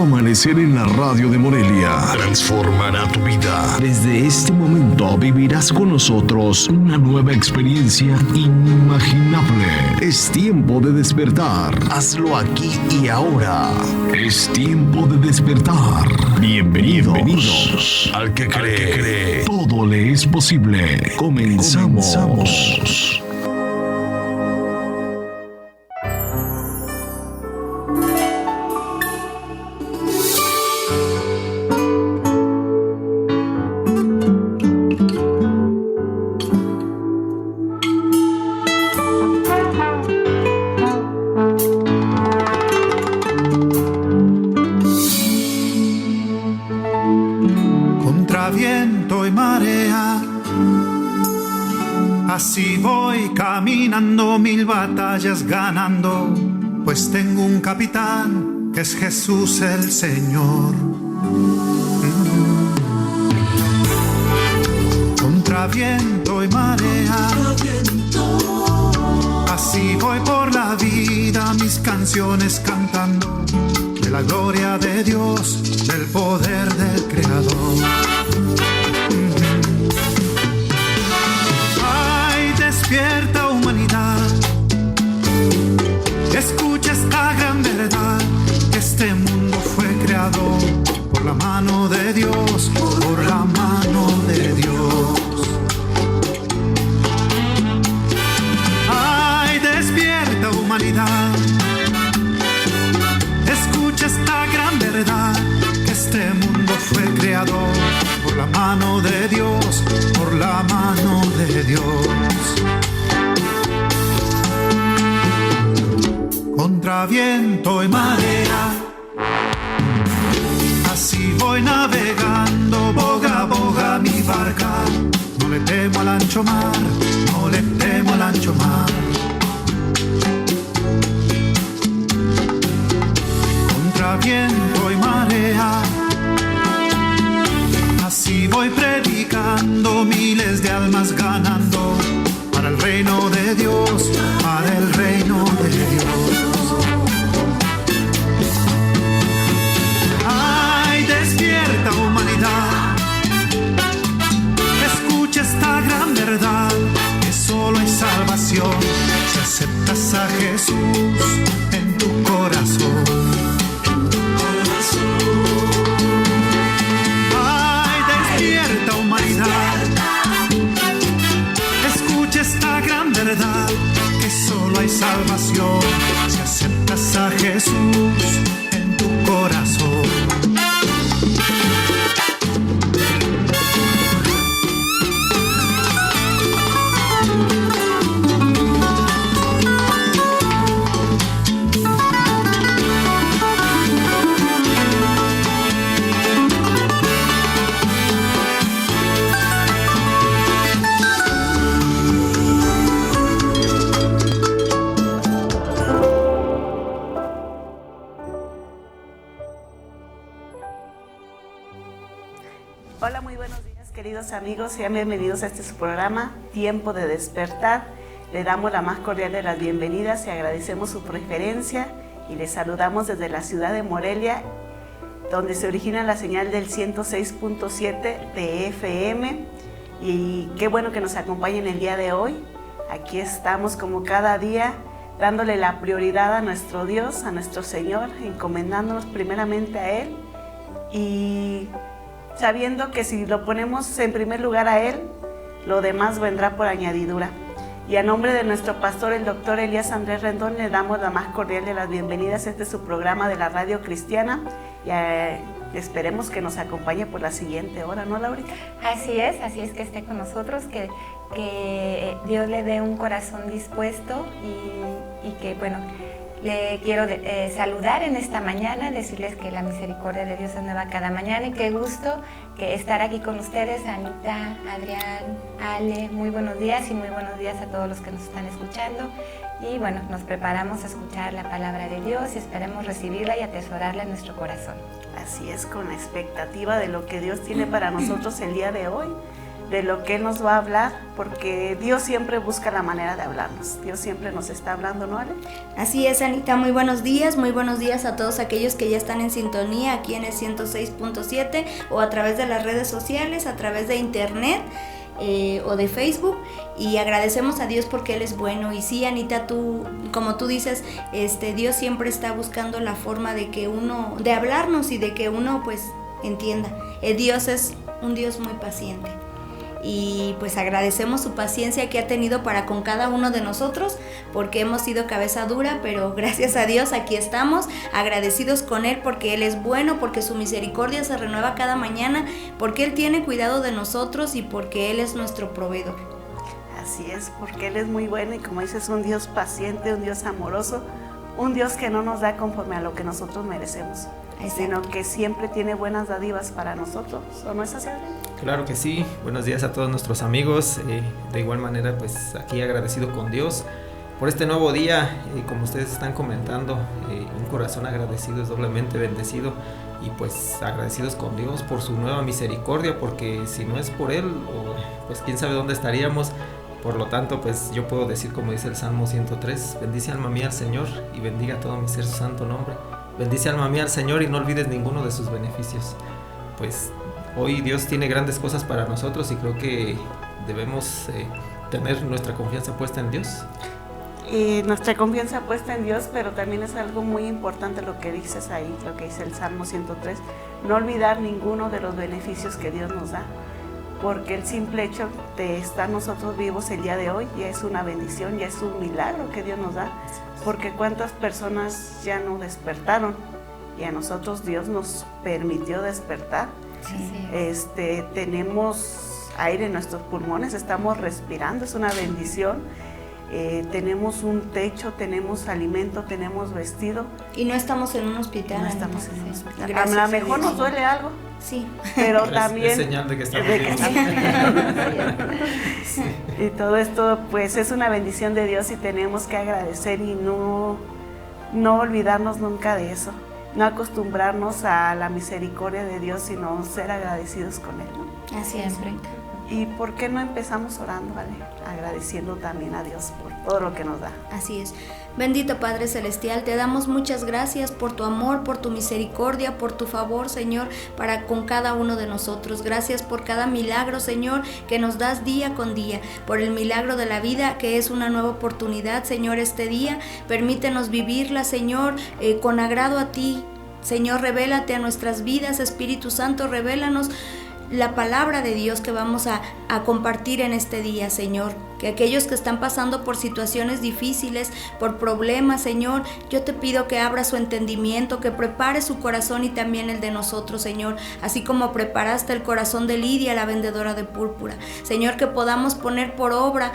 amanecer en la radio de Morelia transformará tu vida. Desde este momento vivirás con nosotros una nueva experiencia inimaginable. Es tiempo de despertar. Hazlo aquí y ahora. Es tiempo de despertar. Bienvenidos. Al que cree, todo le es posible. Comenzamos. Así voy caminando, mil batallas ganando, pues tengo un capitán que es Jesús el Señor. Contra viento y marea, así voy por la vida, mis canciones cantando de la gloria de Dios, del poder del Creador. Despierta humanidad, escucha esta gran verdad, que este mundo fue creado por la mano de Dios, por la mano de Dios. Ay, despierta humanidad, escucha esta gran verdad, que este mundo fue creado por la mano de Dios, por la mano de Dios. Contra viento y marea, así voy navegando, boga a boga mi barca. No le temo al ancho mar, no le temo al ancho mar. Contra viento y marea, así voy predicando, miles de almas ganando, para el reino de Dios, para el reino de Dios. Ay, despierta humanidad, escucha esta gran verdad, que solo hay salvación si aceptas a Jesús en tu corazón. Ay, despierta humanidad, escucha esta gran verdad, que solo hay salvación si aceptas a Jesús en tu corazón. Hola, muy buenos días, queridos amigos, sean bienvenidos a este su programa, Tiempo de Despertar. Le damos la más cordial de las bienvenidas y agradecemos su preferencia y les saludamos desde la ciudad de Morelia, donde se origina la señal del 106.7 de FM, y qué bueno que nos acompañen el día de hoy. Aquí estamos como cada día, dándole la prioridad a nuestro Dios, a nuestro Señor, encomendándonos primeramente a Él y sabiendo que si lo ponemos en primer lugar a Él, lo demás vendrá por añadidura. Y a nombre de nuestro pastor, el doctor Elías Andrés Rendón, le damos la más cordial de las bienvenidas a este su programa de la Radio Cristiana, y esperemos que nos acompañe por la siguiente hora, ¿no, Laurita? Así es que esté con nosotros, que Dios le dé un corazón dispuesto y que, bueno, le quiero saludar en esta mañana, decirles que la misericordia de Dios es nueva cada mañana y qué gusto que estar aquí con ustedes, Anita, Adrián, Ale, muy buenos días y muy buenos días a todos los que nos están escuchando. Y bueno, nos preparamos a escuchar la palabra de Dios y esperemos recibirla y atesorarla en nuestro corazón. Así es, con la expectativa de lo que Dios tiene para nosotros el día de hoy. de lo que Él nos va a hablar, porque Dios siempre busca la manera de hablarnos. Dios siempre nos está hablando, ¿no, Ale? Así es, Anita, muy buenos días a todos aquellos que ya están en sintonía aquí en el 106.7 o a través de las redes sociales, a través de internet o de Facebook, y agradecemos a Dios porque Él es bueno. Y sí, Anita, como tú dices, Dios siempre está buscando la forma de hablarnos y de que uno pues entienda. Dios es un Dios muy paciente. Y pues agradecemos su paciencia que ha tenido para con cada uno de nosotros, porque hemos sido cabeza dura, pero gracias a Dios aquí estamos, agradecidos con Él porque Él es bueno, porque su misericordia se renueva cada mañana, porque Él tiene cuidado de nosotros y porque Él es nuestro proveedor. Así es, porque Él es muy bueno y como dices, un Dios paciente, un Dios amoroso, un Dios que no nos da conforme a lo que nosotros merecemos. Exacto. Sino que siempre tiene buenas dádivas para nosotros, ¿o no es así, Adrián? Claro que sí. Buenos días a todos nuestros amigos. De igual manera, pues aquí agradecido con Dios por este nuevo día. Como ustedes están comentando, un corazón agradecido es doblemente bendecido, y pues agradecidos con Dios por su nueva misericordia, porque si no es por Él, pues quién sabe dónde estaríamos. Por lo tanto, pues yo puedo decir, como dice el Salmo 103, bendice alma mía al Señor y bendiga todo mi ser su santo nombre. Bendice alma mía al Señor y no olvides ninguno de sus beneficios. Pues hoy Dios tiene grandes cosas para nosotros y creo que debemos tener nuestra confianza puesta en Dios. Nuestra confianza puesta en Dios, pero también es algo muy importante lo que dices ahí, lo que dice el Salmo 103, no olvidar ninguno de los beneficios que Dios nos da, porque el simple hecho de estar nosotros vivos el día de hoy ya es una bendición, ya es un milagro que Dios nos da, porque cuántas personas ya no despertaron y a nosotros Dios nos permitió despertar. Sí. Tenemos aire en nuestros pulmones, estamos respirando, es una bendición. Tenemos un techo, tenemos alimento, tenemos vestido. Y no estamos en un hospital. No estamos en un hospital. A lo mejor nos duele algo. Sí. Pero también es señal de que estamos bien. Sí. Y todo esto pues es una bendición de Dios y tenemos que agradecer y no olvidarnos nunca de eso. No acostumbrarnos a la misericordia de Dios, sino ser agradecidos con Él, ¿no? Así es, Brenda. ¿Y por qué no empezamos orando, ¿vale? Agradeciendo también a Dios por todo lo que nos da. Así es. Bendito Padre Celestial, te damos muchas gracias por tu amor, por tu misericordia, por tu favor, Señor, para con cada uno de nosotros. Gracias por cada milagro, Señor, que nos das día con día, por el milagro de la vida, que es una nueva oportunidad, Señor, este día. Permítenos vivirla, Señor, con agrado a ti. Señor, revélate a nuestras vidas, Espíritu Santo, revélanos la palabra de Dios que vamos a compartir en este día, Señor. Que aquellos que están pasando por situaciones difíciles, por problemas, Señor, yo te pido que abra su entendimiento, que prepare su corazón y también el de nosotros, Señor, así como preparaste el corazón de Lidia, la vendedora de púrpura. Señor, que podamos poner por obra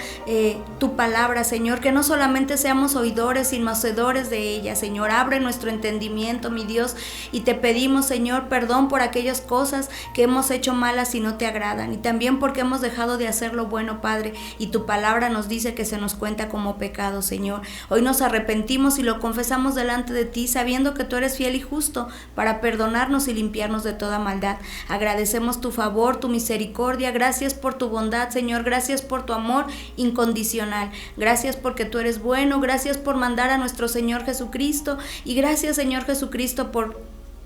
tu palabra, Señor, que no solamente seamos oidores, sino hacedores de ella, Señor. Abre nuestro entendimiento, mi Dios, y te pedimos, Señor, perdón por aquellas cosas que hemos hecho malas y no te agradan, y también porque hemos dejado de hacer lo bueno, Padre, y tu palabra nos dice que se nos cuenta como pecado, Señor. Hoy nos arrepentimos y lo confesamos delante de ti, sabiendo que tú eres fiel y justo para perdonarnos y limpiarnos de toda maldad. Agradecemos tu favor, tu misericordia. Gracias por tu bondad, Señor. Gracias por tu amor incondicional. Gracias porque tú eres bueno. Gracias por mandar a nuestro Señor Jesucristo. Y gracias, Señor Jesucristo, por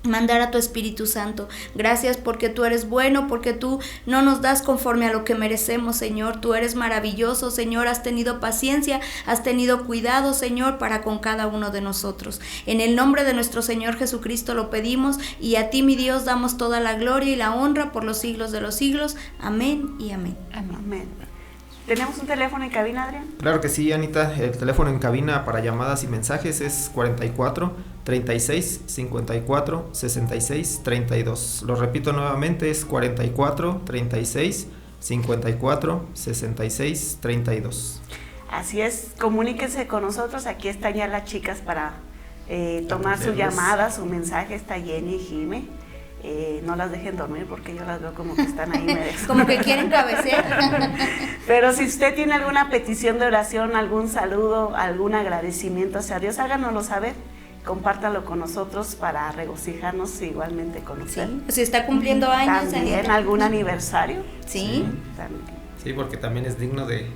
mandar a tu Espíritu Santo. Gracias porque tú eres bueno, porque tú no nos das conforme a lo que merecemos, Señor. Tú eres maravilloso, Señor. Has tenido paciencia, has tenido cuidado, Señor, para con cada uno de nosotros. En el nombre de nuestro Señor Jesucristo lo pedimos, y a ti, mi Dios, damos toda la gloria y la honra por los siglos de los siglos. Amén y amén. Amén. ¿Tenemos un teléfono en cabina, Adrián? Claro que sí, Anita. El teléfono en cabina para llamadas y mensajes es 44 36 54 66 32. Lo repito nuevamente, es 44 36 54 66 32. Así es, comuníquense con nosotros. Aquí están ya las chicas para tomar su llamada, su mensaje. Está Jenny y Jime. No las dejen dormir porque yo las veo como que están ahí como que quieren cabecear. Pero si usted tiene alguna petición de oración, algún saludo, algún agradecimiento hacia Dios, háganoslo saber compártalo con nosotros para regocijarnos igualmente con usted. Sí, si está cumpliendo años. ¿También algún aniversario? Sí. También. Sí, porque también es digno de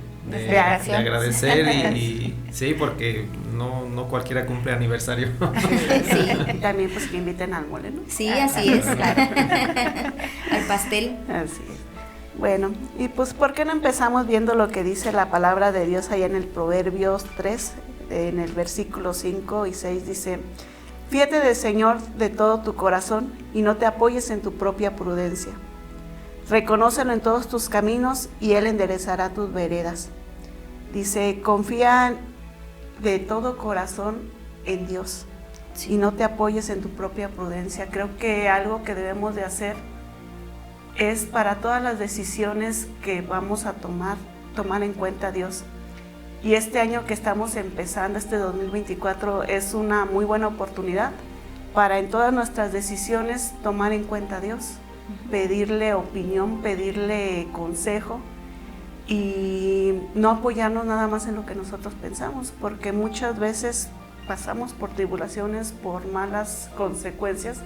agradecer. y sí, porque no cualquiera cumple aniversario. Sí. Y también pues que inviten al mole, ¿no? Sí, así es. Al pastel. Así es. Bueno, y pues ¿por qué no empezamos viendo lo que dice la palabra de Dios allá en el Proverbios 3, en el versículo 5 y 6 dice: fíate del Señor de todo tu corazón y no te apoyes en tu propia prudencia. Reconócelo en todos tus caminos y Él enderezará tus veredas. Dice, confía de todo corazón en Dios y no te apoyes en tu propia prudencia. Creo que algo que debemos de hacer es para todas las decisiones que vamos a tomar en cuenta a Dios. Y este año que estamos empezando, este 2024, es una muy buena oportunidad para en todas nuestras decisiones tomar en cuenta a Dios, pedirle opinión, pedirle consejo y no apoyarnos nada más en lo que nosotros pensamos, porque muchas veces pasamos por tribulaciones, por malas consecuencias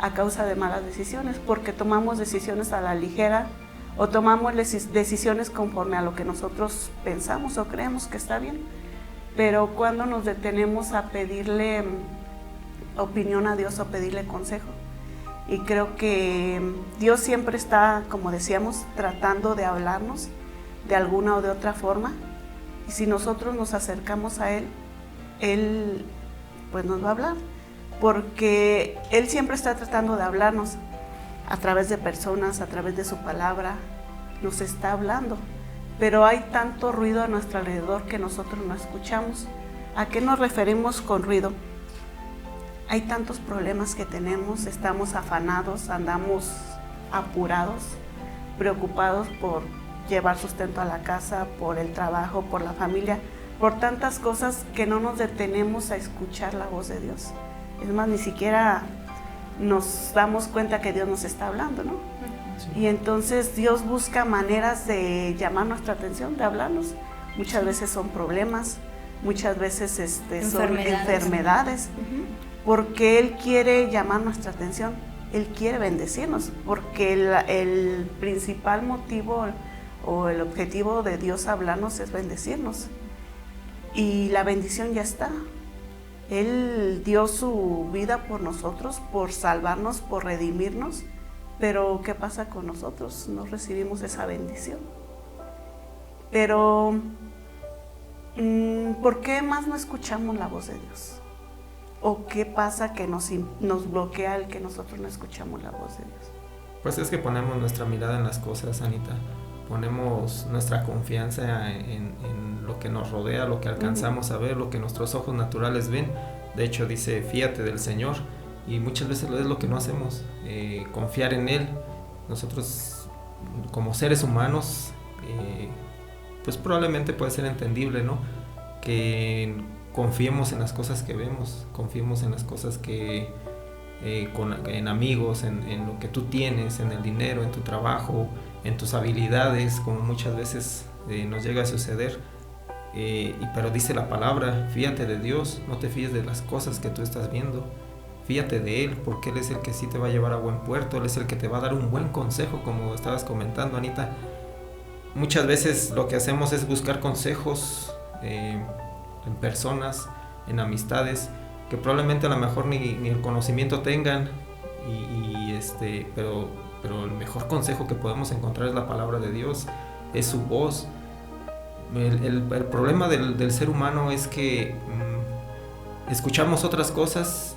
a causa de malas decisiones, porque tomamos decisiones a la ligera o tomamos decisiones conforme a lo que nosotros pensamos o creemos que está bien, pero cuando nos detenemos a pedirle opinión a Dios o pedirle consejo. Y creo que Dios siempre está, como decíamos, tratando de hablarnos de alguna o de otra forma, y si nosotros nos acercamos a Él, Él pues nos va a hablar, porque Él siempre está tratando de hablarnos a través de personas, a través de su palabra, nos está hablando, pero hay tanto ruido a nuestro alrededor que nosotros no escuchamos. ¿A qué nos referimos con ruido? Hay tantos problemas que tenemos, estamos afanados, andamos apurados, preocupados por llevar sustento a la casa, por el trabajo, por la familia, por tantas cosas que no nos detenemos a escuchar la voz de Dios. Es más, ni siquiera nos damos cuenta que Dios nos está hablando, ¿no? Sí. Y entonces Dios busca maneras de llamar nuestra atención, de hablarnos. Muchas veces son problemas, muchas veces son enfermedades. Porque Él quiere llamar nuestra atención, Él quiere bendecirnos, porque el principal motivo o el objetivo de Dios hablarnos es bendecirnos. Y la bendición ya está. Él dio su vida por nosotros, por salvarnos, por redimirnos, pero ¿qué pasa con nosotros? No recibimos esa bendición. Pero, ¿por qué más no escuchamos la voz de Dios? ¿O qué pasa que nos bloquea el que nosotros no escuchamos la voz de Dios? Pues es que ponemos nuestra mirada en las cosas, Anita. Ponemos nuestra confianza en lo que nos rodea, lo que alcanzamos a ver, lo que nuestros ojos naturales ven. De hecho dice, fíate del Señor, y muchas veces es lo que no hacemos, confiar en Él. Nosotros como seres humanos, pues probablemente puede ser entendible, ¿no? Que confiemos en las cosas que vemos, confiemos en las cosas que, en amigos, en lo que tú tienes, en el dinero, en tu trabajo, en tus habilidades, como muchas veces nos llega a suceder. Pero dice la palabra, fíate de Dios, no te fíes de las cosas que tú estás viendo, fíate de Él, porque Él es el que sí te va a llevar a buen puerto, Él es el que te va a dar un buen consejo, como estabas comentando, Anita. Muchas veces lo que hacemos es buscar consejos en personas, en amistades, que probablemente a lo mejor ni el conocimiento tengan, pero el mejor consejo que podemos encontrar es la palabra de Dios, es su voz. El problema del ser humano es que escuchamos otras cosas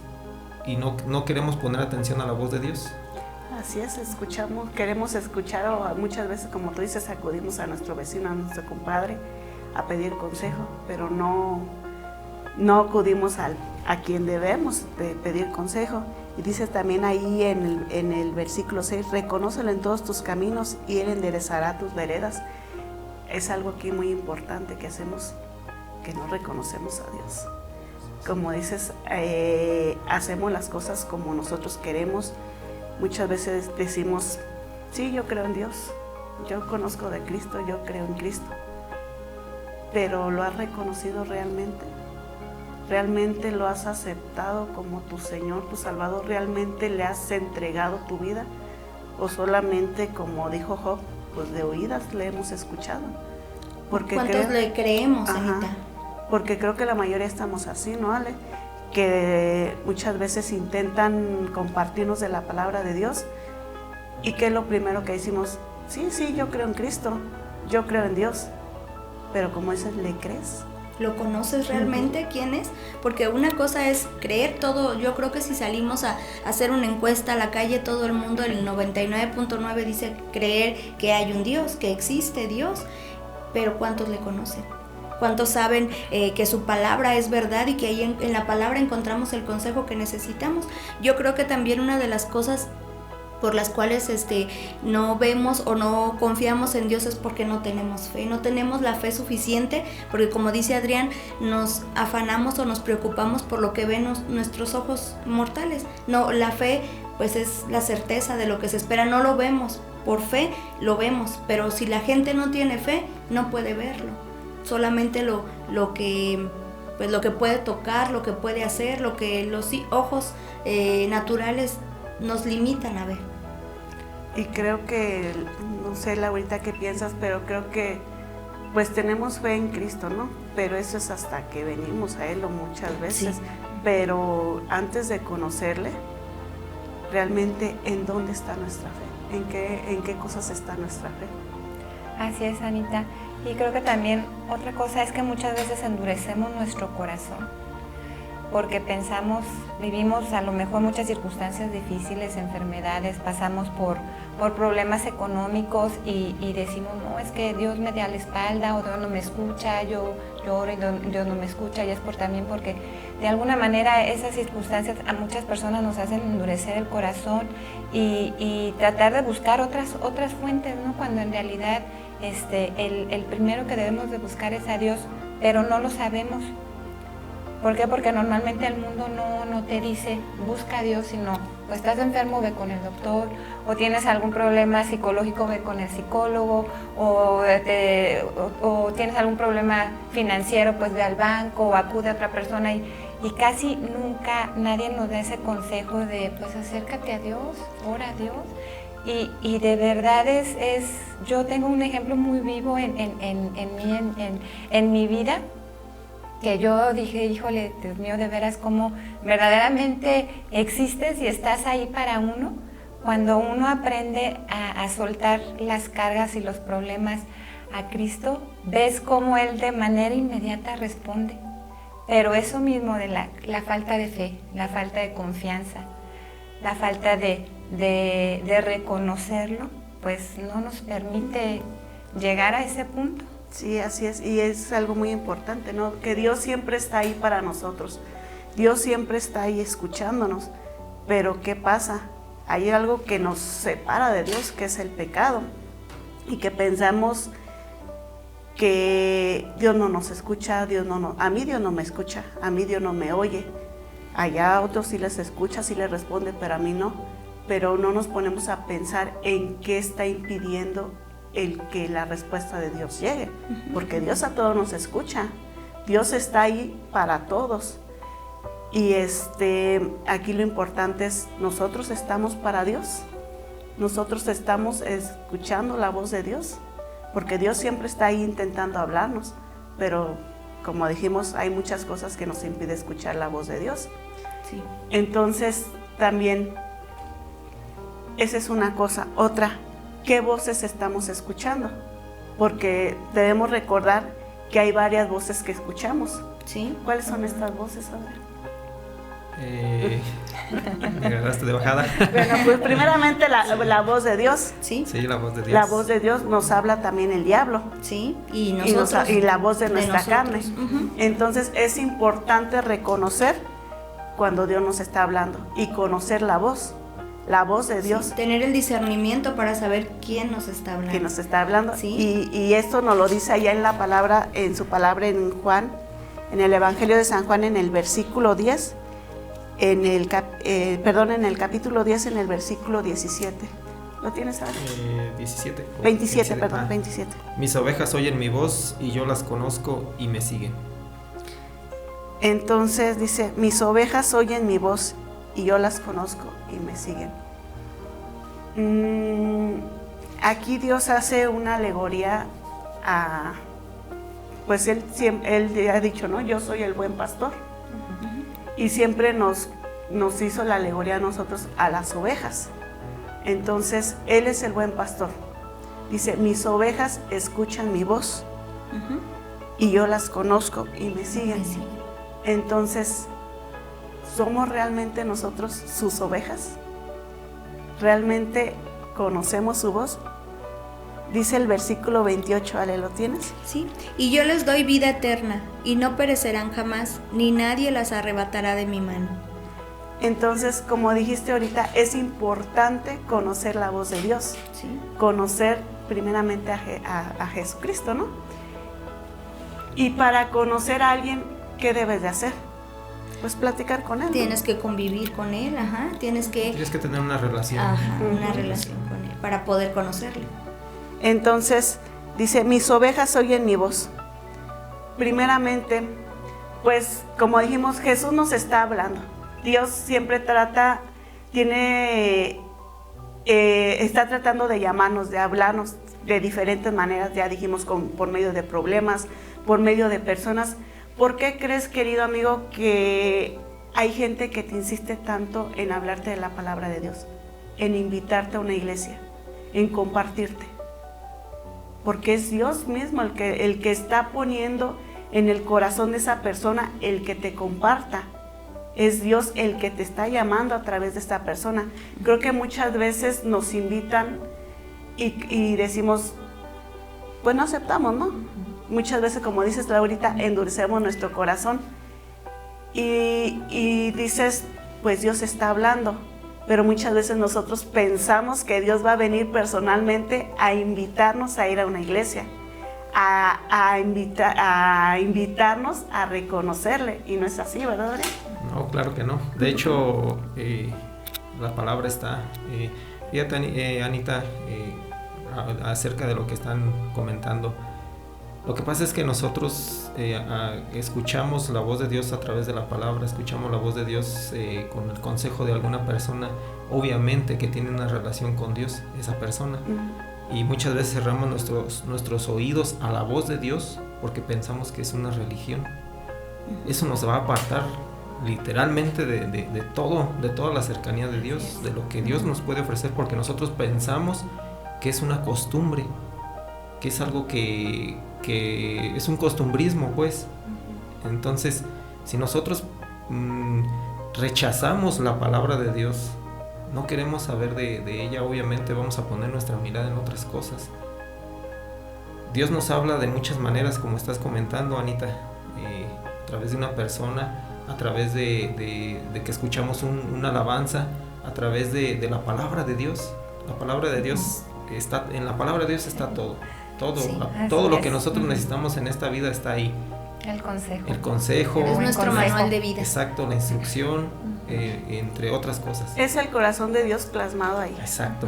y no queremos poner atención a la voz de Dios. Así es, queremos escuchar, o muchas veces, como tú dices, acudimos a nuestro vecino, a nuestro compadre, a pedir consejo, pero no acudimos a quien debemos de pedir consejo. Y dice también ahí en el versículo 6, reconócelo en todos tus caminos y Él enderezará tus veredas. Es algo aquí muy importante que hacemos, que no reconocemos a Dios. Como dices, hacemos las cosas como nosotros queremos. Muchas veces decimos, sí, yo creo en Dios, yo conozco de Cristo, yo creo en Cristo. Pero ¿lo has reconocido realmente? ¿Realmente lo has aceptado como tu Señor, tu Salvador? ¿Realmente le has entregado tu vida? ¿O solamente, como dijo Job, pues de oídas le hemos escuchado? Porque ¿cuántos le creemos, Ajá, Anita? porque creo que la mayoría estamos así, ¿no, Ale? Que muchas veces intentan compartirnos de la palabra de Dios, y que es lo primero que decimos: sí, yo creo en Cristo, yo creo en Dios, pero como dices, ¿le crees? ¿Lo conoces realmente? ¿Quién es? Porque una cosa es creer todo. Yo creo que si salimos a hacer una encuesta a la calle, todo el mundo, el 99.9 dice creer que hay un Dios, que existe Dios, pero ¿cuántos le conocen? ¿Cuántos saben que su palabra es verdad y que ahí en la palabra encontramos el consejo que necesitamos? Yo creo que también una de las cosas por las cuales no vemos o no confiamos en Dios es porque no tenemos fe, no tenemos la fe suficiente, porque como dice Adrián, nos afanamos o nos preocupamos por lo que ven nuestros ojos mortales. No, la fe pues es la certeza de lo que se espera, no lo vemos, por fe lo vemos, pero si la gente no tiene fe, no puede verlo, solamente lo que puede tocar, lo que puede hacer, lo que los ojos naturales nos limitan a ver. Y creo que, no sé, Laurita, qué piensas, pero creo que pues tenemos fe en Cristo, ¿no? Pero eso es hasta que venimos a Él, o muchas veces. Sí. Pero antes de conocerle, realmente, ¿en dónde está nuestra fe? ¿En qué cosas está nuestra fe? Así es, Anita. Y creo que también otra cosa es que muchas veces endurecemos nuestro corazón, porque pensamos, vivimos a lo mejor muchas circunstancias difíciles, enfermedades, pasamos por problemas económicos y decimos, no, es que Dios me da la espalda, o Dios no me escucha, yo lloro y Dios no me escucha, y es también porque de alguna manera esas circunstancias a muchas personas nos hacen endurecer el corazón y tratar de buscar otras fuentes, ¿no? Cuando en realidad el primero que debemos de buscar es a Dios, pero no lo sabemos. ¿Por qué? Porque normalmente el mundo no te dice, busca a Dios, sino, pues estás enfermo, ve con el doctor, o tienes algún problema psicológico, ve con el psicólogo, o tienes algún problema financiero, pues ve al banco, o acude a otra persona, y casi nunca nadie nos da ese consejo de, pues acércate a Dios, ora a Dios, y de verdad yo tengo un ejemplo muy vivo en mi vida, que yo dije, híjole, Dios mío, de veras, cómo verdaderamente existes y estás ahí para uno, cuando uno aprende a soltar las cargas y los problemas a Cristo, ves cómo Él de manera inmediata responde. Pero eso mismo de la falta de fe, la falta de confianza, la falta de reconocerlo, pues no nos permite llegar a ese punto. Sí, así es, y es algo muy importante, ¿no? Que Dios siempre está ahí para nosotros, Dios siempre está ahí escuchándonos, pero ¿qué pasa? Hay algo que nos separa de Dios, que es el pecado, y que pensamos que Dios no nos escucha, a mí Dios no me escucha, a mí Dios no me oye, allá a otros sí les escucha, sí les responde, pero a mí no, pero no nos ponemos a pensar en qué está impidiendo el que la respuesta de Dios llegue, porque Dios a todos nos escucha, Dios está ahí para todos, y aquí lo importante es, nosotros estamos para Dios, nosotros estamos escuchando la voz de Dios, porque Dios siempre está ahí intentando hablarnos, pero como dijimos, hay muchas cosas que nos impiden escuchar la voz de Dios. Sí. Entonces, también, esa es una cosa. Otra, ¿qué voces estamos escuchando? Porque debemos recordar que hay varias voces que escuchamos. ¿Sí? ¿Cuáles son estas voces, Adrián? Me agarraste de bajada. Bueno, pues primeramente la voz de Dios. Sí, la voz de Dios. La voz de Dios nos habla también el diablo. Sí, y nosotros. Y la voz de nuestra carne. Uh-huh. Entonces es importante reconocer cuando Dios nos está hablando y conocer la voz de Dios. Sí, tener el discernimiento para saber quién nos está hablando. Quién nos está hablando. Sí. Y esto nos lo dice allá en la palabra, en su palabra en Juan, en el Evangelio de San Juan, en el versículo 10. En el capítulo 10, en el versículo 17. ¿Lo tienes ahora? 17. 27, perdón, 27. Mis ovejas oyen mi voz y yo las conozco y me siguen. Entonces dice, mis ovejas oyen mi voz y yo las conozco y me siguen. Aquí Dios hace una alegoría a, pues él ha dicho, ¿no? Yo soy el buen pastor. Y siempre nos hizo la alegoría a nosotros, a las ovejas. Entonces, Él es el buen pastor. Dice, mis ovejas escuchan mi voz y yo las conozco y me siguen. Entonces, ¿somos realmente nosotros sus ovejas? ¿Realmente conocemos su voz? Dice el versículo 28, Ale, ¿lo tienes? Sí, y yo les doy vida eterna, y no perecerán jamás, ni nadie las arrebatará de mi mano. Entonces, como dijiste ahorita, es importante conocer la voz de Dios. Sí. Conocer primeramente a Jesucristo, ¿no? Y para conocer a alguien, ¿qué debes de hacer? Pues platicar con Él. Tienes que convivir con Él, tienes que tener una relación. Una relación con Él, para poder conocerlo. Entonces, dice, mis ovejas oyen mi voz. Primeramente, pues, como dijimos, Jesús nos está hablando. Dios siempre está tratando de llamarnos, de hablarnos de diferentes maneras, ya dijimos, por medio de problemas, por medio de personas. ¿Por qué crees, querido amigo, que hay gente que te insiste tanto en hablarte de la palabra de Dios, en invitarte a una iglesia, en compartirte? Porque es Dios mismo el que está poniendo en el corazón de esa persona el que te comparta. Es Dios el que te está llamando a través de esta persona. Creo que muchas veces nos invitan y decimos, pues no aceptamos, ¿no? Muchas veces, como dices Laurita, endurecemos nuestro corazón y dices, pues Dios está hablando. Pero muchas veces nosotros pensamos que Dios va a venir personalmente a invitarnos a ir a una iglesia, a invitarnos a reconocerle, y no es así, ¿verdad, Adrián? No, claro que no. De hecho, la palabra está, fíjate, Anita, acerca de lo que están comentando. Lo que pasa es que nosotros escuchamos la voz de Dios a través de la palabra, escuchamos la voz de Dios con el consejo de alguna persona, obviamente que tiene una relación con Dios, esa persona. Y muchas veces cerramos nuestros oídos a la voz de Dios porque pensamos que es una religión. Eso nos va a apartar literalmente de toda la cercanía de Dios, de lo que Dios nos puede ofrecer, porque nosotros pensamos que es una costumbre, que es algo que es un costumbrismo, pues. Entonces, si nosotros rechazamos la palabra de Dios, no queremos saber de ella, obviamente vamos a poner nuestra mirada en otras cosas. Dios nos habla de muchas maneras, como estás comentando, Anita, a través de una persona, a través de que escuchamos una alabanza, a través de la palabra de Dios. La palabra de Dios está, en la palabra de Dios está todo. Todo lo que nosotros necesitamos en esta vida está ahí. El consejo. Es nuestro manual de vida. Exacto, la instrucción, entre otras cosas. Es el corazón de Dios plasmado ahí. Exacto,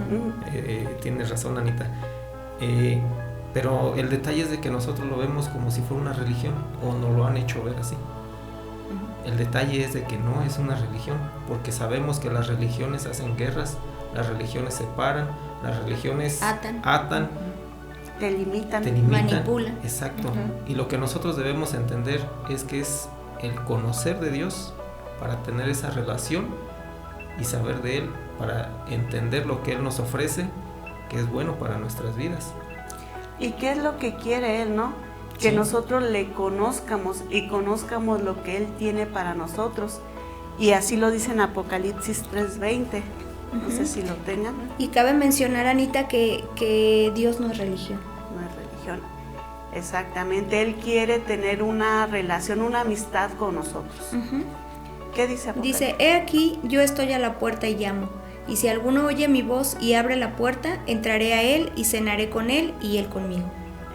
tienes razón, Anita. Pero el detalle es de que nosotros lo vemos como si fuera una religión, o nos lo han hecho ver así. El detalle es de que no es una religión, porque sabemos que las religiones hacen guerras, las religiones separan, las religiones atan. Te limitan, manipulan. Exacto. Y lo que nosotros debemos entender es que es el conocer de Dios para tener esa relación y saber de Él, para entender lo que Él nos ofrece, que es bueno para nuestras vidas. ¿Y qué es lo que quiere Él, no? Que nosotros le conozcamos y conozcamos lo que Él tiene para nosotros. Y así lo dice en Apocalipsis 3:20. No sé si lo tengan. Y cabe mencionar, Anita, que Dios no es religión. No es religión. Exactamente. Él quiere tener una relación, una amistad con nosotros. ¿Qué dice Apocalipsis? Dice, he aquí, yo estoy a la puerta y llamo. Y si alguno oye mi voz y abre la puerta, entraré a él y cenaré con él y él conmigo.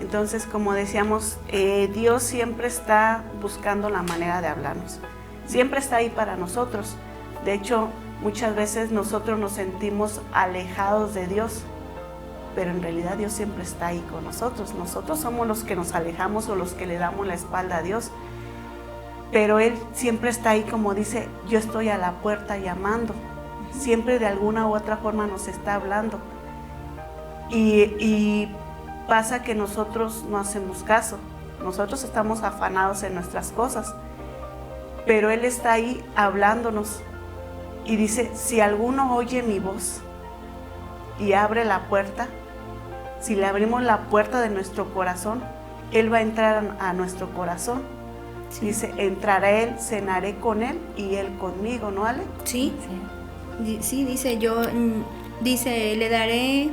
Entonces, como decíamos, Dios siempre está buscando la manera de hablarnos. Siempre está ahí para nosotros. De hecho, muchas veces nosotros nos sentimos alejados de Dios, pero en realidad Dios siempre está ahí con nosotros. Nosotros somos los que nos alejamos o los que le damos la espalda a Dios. pero Él siempre está ahí, como dice, yo estoy a la puerta llamando. Siempre de alguna u otra forma nos está hablando. Y pasa que nosotros no hacemos caso. Nosotros estamos afanados en nuestras cosas, pero Él está ahí hablándonos. Y dice, si alguno oye mi voz y abre la puerta, si le abrimos la puerta de nuestro corazón, Él va a entrar a nuestro corazón. Sí. Dice, entraré Él, cenaré con Él y Él conmigo, ¿no, Ale? Sí, sí, dice yo, dice, le daré,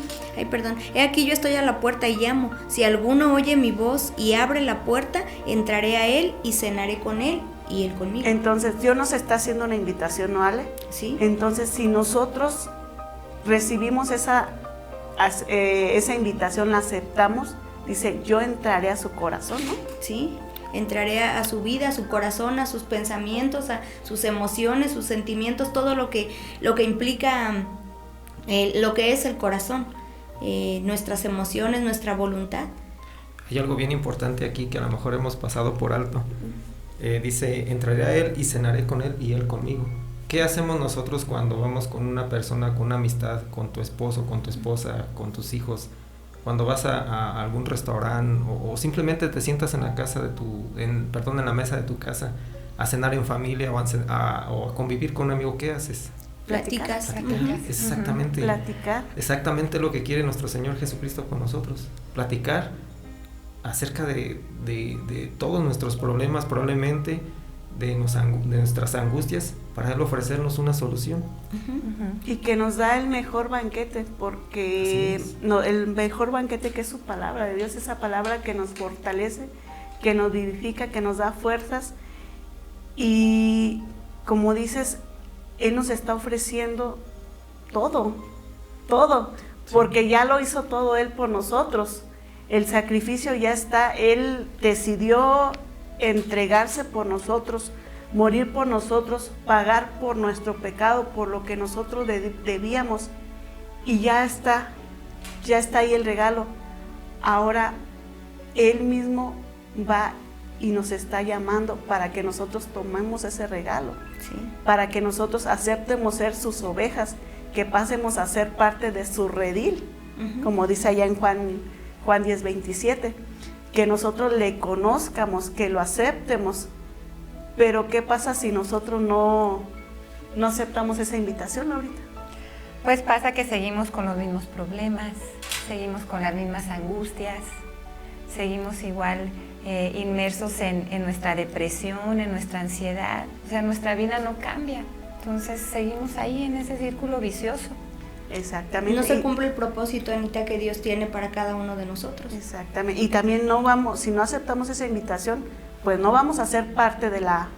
he aquí yo estoy a la puerta y llamo, si alguno oye mi voz y abre la puerta, entraré a Él y cenaré con Él y Él conmigo. Entonces Dios nos está haciendo una invitación, ¿no, Ale? Sí. Entonces si nosotros recibimos esa invitación, la aceptamos, dice, yo entraré a su corazón, ¿no? Sí, entraré a su vida, a su corazón, a sus pensamientos, a sus emociones, sus sentimientos, todo lo que implica lo que es el corazón, nuestras emociones, nuestra voluntad. Hay algo bien importante aquí que a lo mejor hemos pasado por alto. Dice, entraré a Él y cenaré con Él y Él conmigo. ¿Qué hacemos nosotros cuando vamos con una persona, con una amistad, con tu esposo, con tu esposa, con tus hijos? Cuando vas a algún restaurante o simplemente te sientas en la casa en la mesa de tu casa a cenar en familia o a convivir con un amigo, ¿qué haces? Platicas. Es exactamente, platicar. Exactamente lo que quiere nuestro Señor Jesucristo con nosotros. Platicar acerca de todos nuestros problemas, probablemente de nuestras angustias, para Él ofrecernos una solución. Y que nos da el mejor banquete, porque el mejor banquete, que es su palabra de Dios, esa palabra que nos fortalece, que nos vivifica, que nos da fuerzas. Y como dices, Él nos está ofreciendo todo, porque ya lo hizo todo Él por nosotros. El sacrificio ya está, Él decidió entregarse por nosotros, morir por nosotros, pagar por nuestro pecado, por lo que nosotros debíamos, y ya está ahí el regalo. Ahora Él mismo va y nos está llamando para que nosotros tomemos ese regalo, sí, para que nosotros aceptemos ser sus ovejas, que pasemos a ser parte de su redil, como dice allá en Juan 10:27, que nosotros le conozcamos, que lo aceptemos. Pero ¿qué pasa si nosotros no aceptamos esa invitación ahorita? Pues pasa que seguimos con los mismos problemas, seguimos con las mismas angustias, seguimos igual inmersos en nuestra depresión, en nuestra ansiedad. O sea, nuestra vida no cambia. Entonces seguimos ahí en ese círculo vicioso. Exactamente. No se cumple el propósito, Anita, que Dios tiene para cada uno de nosotros. Exactamente. Y también si no aceptamos esa invitación, pues no vamos a ser parte de la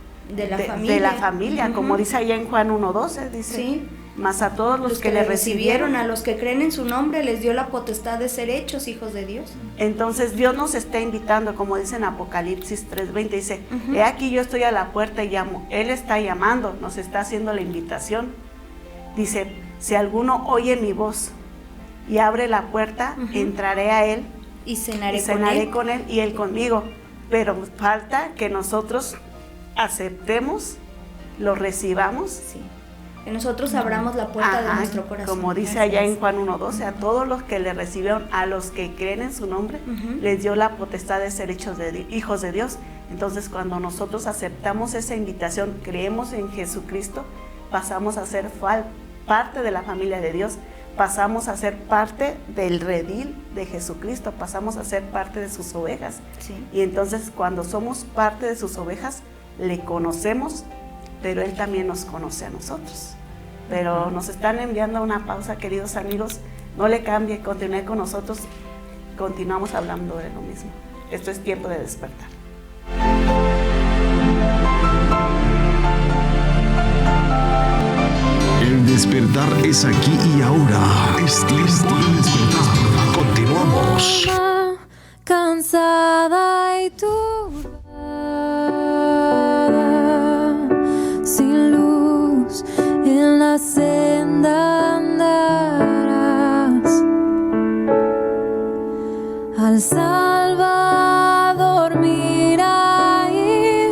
familia, como dice allá en Juan 1:12, dice. Sí. Más a todos los que le recibieron, a los que creen en su nombre, les dio la potestad de ser hechos hijos de Dios. Entonces Dios nos está invitando, como dice en Apocalipsis 3:20, dice, he aquí yo estoy a la puerta y llamo. Él está llamando, nos está haciendo la invitación. Dice, si alguno oye mi voz y abre la puerta, entraré a Él y cenaré con él y Él conmigo. Pero falta que nosotros aceptemos, lo recibamos. Sí. Que nosotros abramos la puerta de nuestro corazón. Como dice allá en Juan 1:12, a todos los que le recibieron, a los que creen en su nombre, les dio la potestad de ser hechos hijos de Dios. Entonces, cuando nosotros aceptamos esa invitación, creemos en Jesucristo, pasamos a ser parte de la familia de Dios, pasamos a ser parte del redil de Jesucristo, pasamos a ser parte de sus ovejas. Sí. Y entonces, cuando somos parte de sus ovejas, le conocemos, pero Él también nos conoce a nosotros. Pero nos están enviando una pausa, queridos amigos. No le cambie, continúe con nosotros. Continuamos hablando de lo mismo. Esto es Tiempo de Despertar. El despertar es aquí y ahora. Es tiempo de despertar. Continuamos. Cansada y turbada, sin luz en la senda andarás. Al Salvador mira y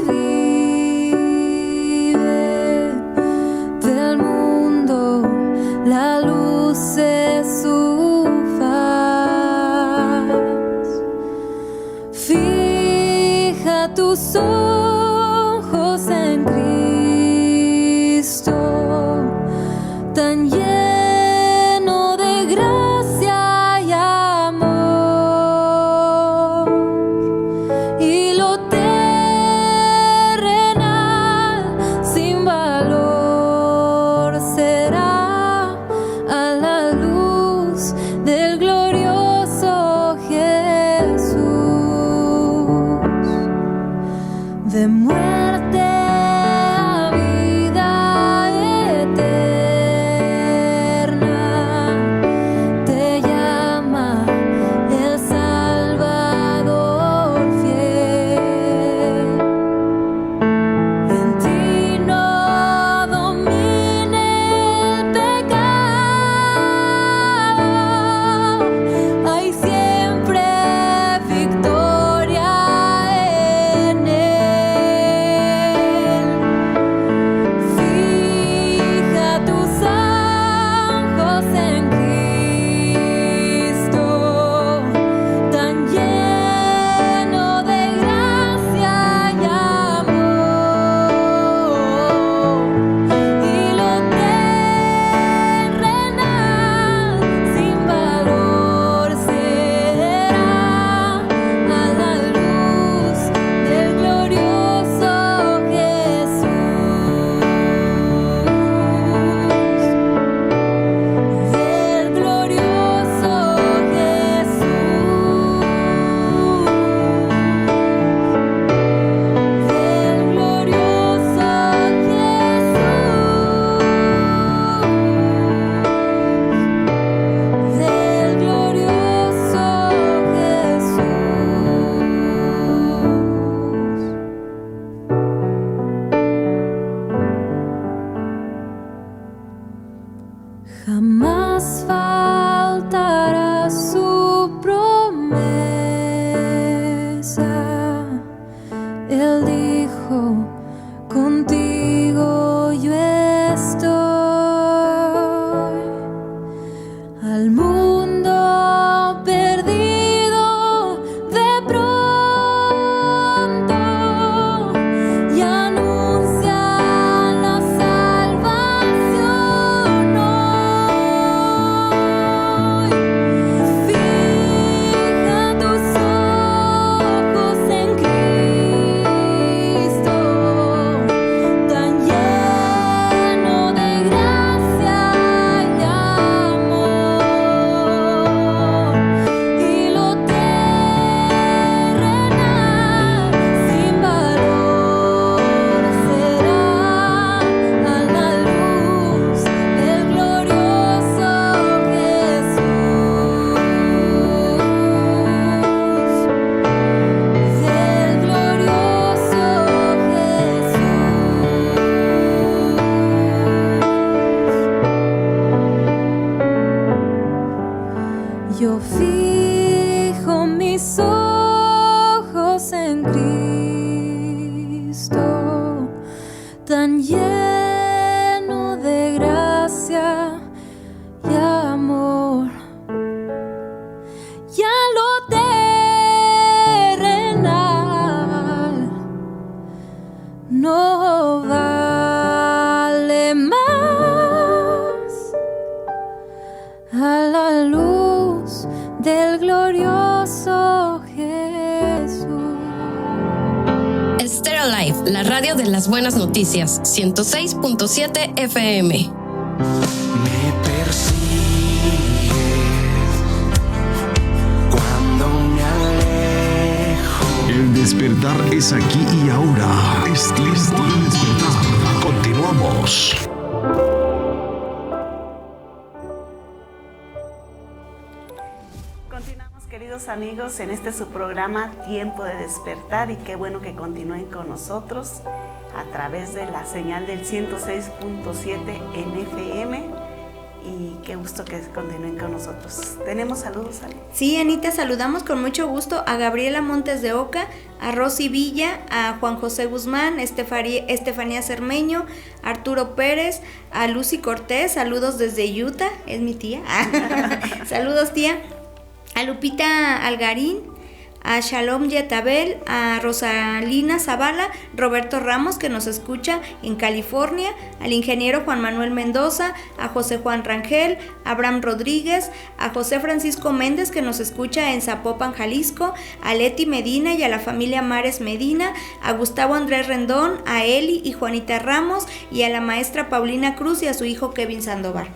al mundo perdido de pronto y anuncia la salvación hoy. Fija tus ojos en Cristo, tan lleno de gracia y amor, y lo terrenal sin valor será a la luz del glorioso Jesús, del glorioso Jesús. Yo fijo mis ojos en Cristo, tan lleno de gracia y amor. Ya lo terrenal no vale más a la luz del glorioso Jesús. Estéreo Live, la radio de las buenas noticias, 106.7 FM. Me persigues cuando me alejo. El despertar es aquí y ahora. Es tiempo de despertar. Continuamos. Continuamos, queridos amigos, en este su programa Tiempo de Despertar, y qué bueno que continúen con nosotros a través de la señal del 106.7 en FM, y qué gusto que continúen con nosotros. ¿Tenemos saludos, Ale? Sí, Anita, saludamos con mucho gusto a Gabriela Montes de Oca, a Rosy Villa, a Juan José Guzmán, Estefanía Cermeño, Arturo Pérez, a Lucy Cortés, saludos desde Utah, es mi tía. Saludos, tía. A Lupita Algarín, a Shalom Yetabel, a Rosalina Zavala, Roberto Ramos, que nos escucha en California, al ingeniero Juan Manuel Mendoza, a José Juan Rangel, a Abraham Rodríguez, a José Francisco Méndez, que nos escucha en Zapopan, Jalisco, a Leti Medina y a la familia Mares Medina, a Gustavo Andrés Rendón, a Eli y Juanita Ramos, y a la maestra Paulina Cruz y a su hijo Kevin Sandoval.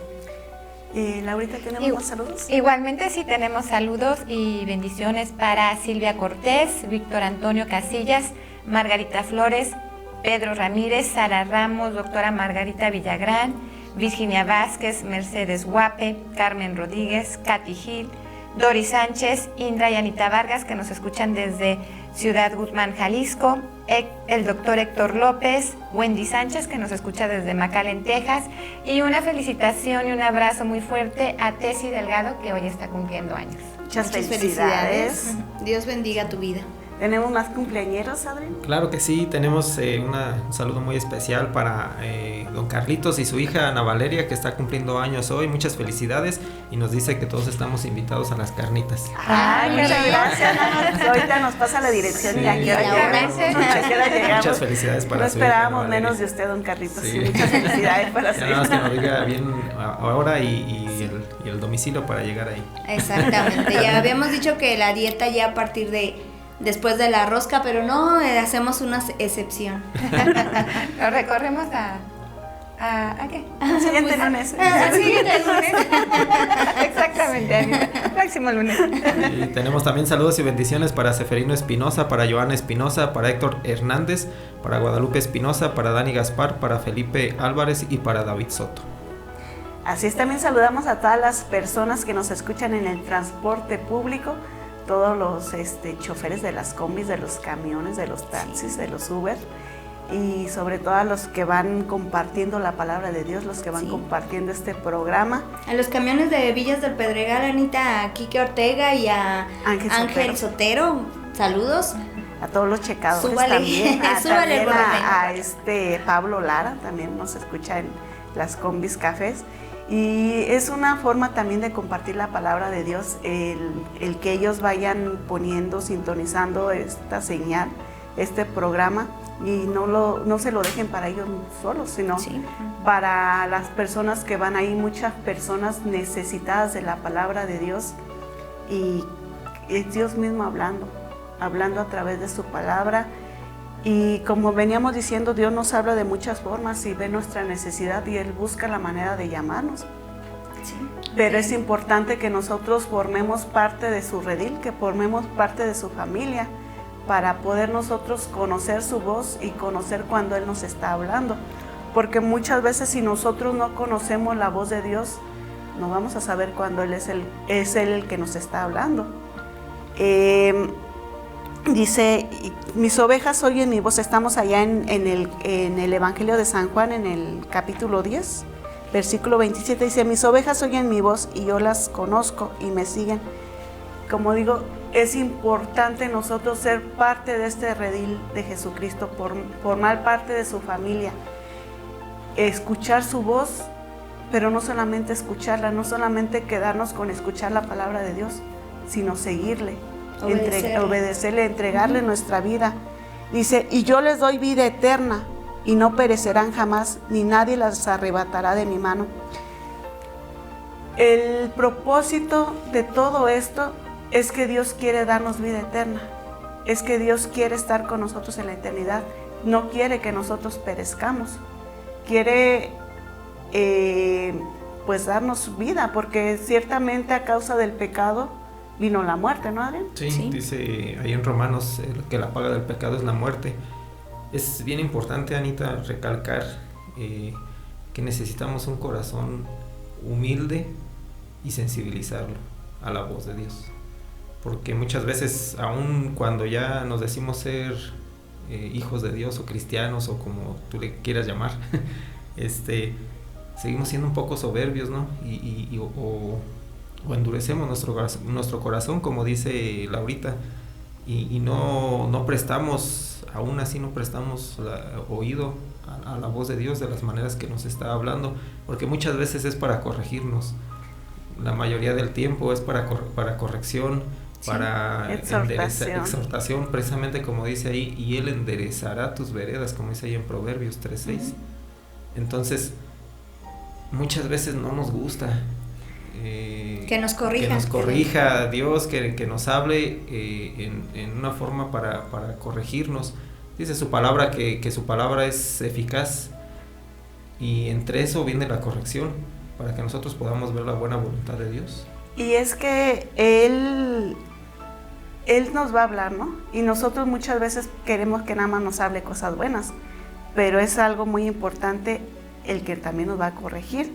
Laurita, ¿tenemos más saludos? Igualmente sí tenemos saludos y bendiciones para Silvia Cortés, Víctor Antonio Casillas, Margarita Flores, Pedro Ramírez, Sara Ramos, doctora Margarita Villagrán, Virginia Vázquez, Mercedes Guape, Carmen Rodríguez, Katy Gil, Dori Sánchez, Indra y Anita Vargas, que nos escuchan desde Ciudad Guzmán, Jalisco, el doctor Héctor López, Wendy Sánchez, que nos escucha desde McAllen, Texas, y una felicitación y un abrazo muy fuerte a Tessy Delgado, que hoy está cumpliendo años. Muchas felicidades. Dios bendiga tu vida. ¿Tenemos más cumpleañeros, Adrián? Claro que sí, tenemos un saludo muy especial para don Carlitos y su hija Ana Valeria, que está cumpliendo años hoy. Muchas felicidades, y nos dice que todos estamos invitados a las carnitas. Muchas gracias. Ahorita nos pasa la dirección, Sí, y aquí llegamos. Muchas felicidades para No su hija, esperábamos Ana Valeria. menos de usted, don Carlitos. Sí. Muchas felicidades para su Ya nada más que hija. nos diga bien ahora y el domicilio para llegar ahí. Exactamente, ya habíamos dicho que la dieta ya a partir de después de la rosca, pero no, hacemos una excepción. Lo recorremos ¿a qué? Siguiente lunes. Siguiente lunes. Exactamente, Anita. Próximo lunes. Y tenemos también saludos y bendiciones para Seferino Espinosa, para Joana Espinosa, para Héctor Hernández, para Guadalupe Espinosa, para Dani Gaspar, para Felipe Álvarez y para David Soto. Así es, también saludamos a todas las personas que nos escuchan en el transporte público, todos los choferes de las combis, de los camiones, de los taxis, de los Uber, y sobre todo a los que van compartiendo la palabra de Dios, los que van compartiendo este programa. A los camiones de Villas del Pedregal, Anita, a Quique Ortega y a Ángel Sotero, saludos. A todos los checadores. Súbale, también, súbale el también a Pablo Lara, también nos escucha en las combis cafés. Y es una forma también de compartir la palabra de Dios, el que ellos vayan poniendo, sintonizando esta señal, este programa, y no se lo dejen para ellos solos, sino para las personas que van ahí, muchas personas necesitadas de la palabra de Dios, y es Dios mismo hablando a través de su palabra. Y como veníamos diciendo, Dios nos habla de muchas formas y ve nuestra necesidad y Él busca la manera de llamarnos. Sí. Pero es importante que nosotros formemos parte de su redil, que formemos parte de su familia, para poder nosotros conocer su voz y conocer cuando Él nos está hablando. Porque muchas veces si nosotros no conocemos la voz de Dios, no vamos a saber cuándo Él es el que nos está hablando. Dice, mis ovejas oyen mi voz. Estamos allá en el Evangelio de San Juan, en el capítulo 10, versículo 27, dice, mis ovejas oyen mi voz y yo las conozco y me siguen. Como digo, es importante nosotros ser parte de este redil de Jesucristo, formar parte de su familia, escuchar su voz, pero no solamente escucharla, no solamente quedarnos con escuchar la palabra de Dios, sino seguirle. Obedecerle, entregarle nuestra vida. Dice, y yo les doy vida eterna y no perecerán jamás, ni nadie las arrebatará de mi mano. El propósito de todo esto es que Dios quiere darnos vida eterna, es que Dios quiere estar con nosotros en la eternidad, no quiere que nosotros perezcamos, quiere pues darnos vida, porque ciertamente a causa del pecado vino la muerte, ¿no, Adrián? Sí, dice ahí en Romanos que la paga del pecado es la muerte. Es bien importante, Anita, recalcar que necesitamos un corazón humilde y sensibilizarlo a la voz de Dios. Porque muchas veces, aun cuando ya nos decimos ser hijos de Dios o cristianos o como tú le quieras llamar, seguimos siendo un poco soberbios, ¿no? O endurecemos nuestro corazón, como dice Laurita, y no prestamos, aún así no prestamos oído a la voz de Dios de las maneras que nos está hablando, porque muchas veces es para corregirnos, la mayoría del tiempo es para corrección, para exhortación, precisamente como dice ahí, y Él enderezará tus veredas, como dice ahí en Proverbios 3:6. Entonces, muchas veces no nos gusta que nos corrija Dios, que nos hable en una forma para corregirnos. Dice su palabra que su palabra es eficaz, y entre eso viene la corrección, para que nosotros podamos ver la buena voluntad de Dios. Y es que Él nos va a hablar, ¿no? Y nosotros muchas veces queremos que nada más nos hable cosas buenas, pero es algo muy importante el que también nos va a corregir.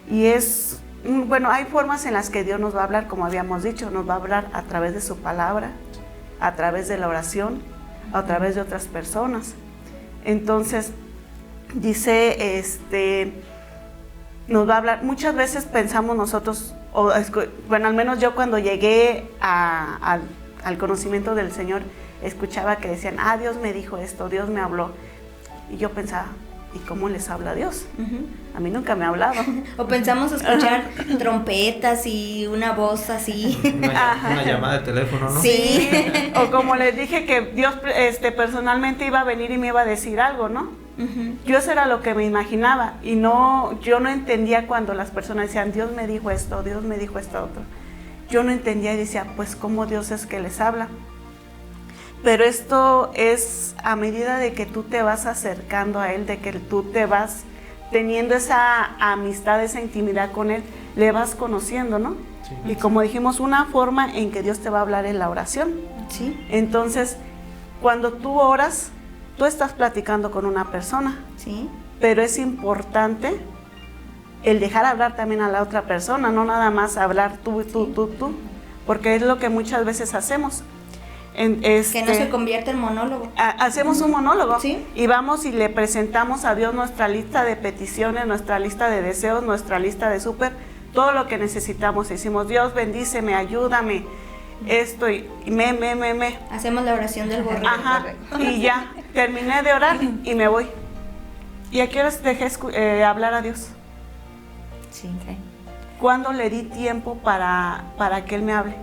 Y hay formas en las que Dios nos va a hablar, como habíamos dicho, nos va a hablar a través de su palabra, a través de la oración, a través de otras personas. Entonces, dice, nos va a hablar. Muchas veces pensamos nosotros, al menos yo cuando llegué al conocimiento del Señor, escuchaba que decían, Dios me dijo esto, Dios me habló. Y yo pensaba, ¿y cómo les habla Dios? A mí nunca me ha hablado. O pensamos escuchar trompetas y una voz así. Una llamada de teléfono, ¿no? Sí. O como les dije que Dios personalmente iba a venir y me iba a decir algo, ¿no? Yo eso era lo que me imaginaba, y yo no entendía cuando las personas decían, Dios me dijo esto, Dios me dijo esto otro. Yo no entendía y decía, pues ¿cómo Dios es que les habla? Pero esto es a medida de que tú te vas acercando a Él, de que tú te vas teniendo esa amistad, esa intimidad con Él, le vas conociendo, ¿no? Sí. Y como dijimos, una forma en que Dios te va a hablar es la oración. Sí. Entonces, cuando tú oras, tú estás platicando con una persona. Sí. Pero es importante el dejar hablar también a la otra persona, no nada más hablar tú, porque es lo que muchas veces hacemos. Que no se convierte en monólogo. Hacemos un monólogo, ¿sí? Y vamos y le presentamos a Dios nuestra lista de peticiones, nuestra lista de deseos, nuestra lista de súper, todo lo que necesitamos. Decimos, Dios bendíceme, ayúdame, esto y me. Hacemos la oración del borrego. Ajá, y ya, terminé de orar y me voy. ¿Y a qué horas dejé hablar a Dios? Sí. ¿Cuándo le di tiempo para que él me hable?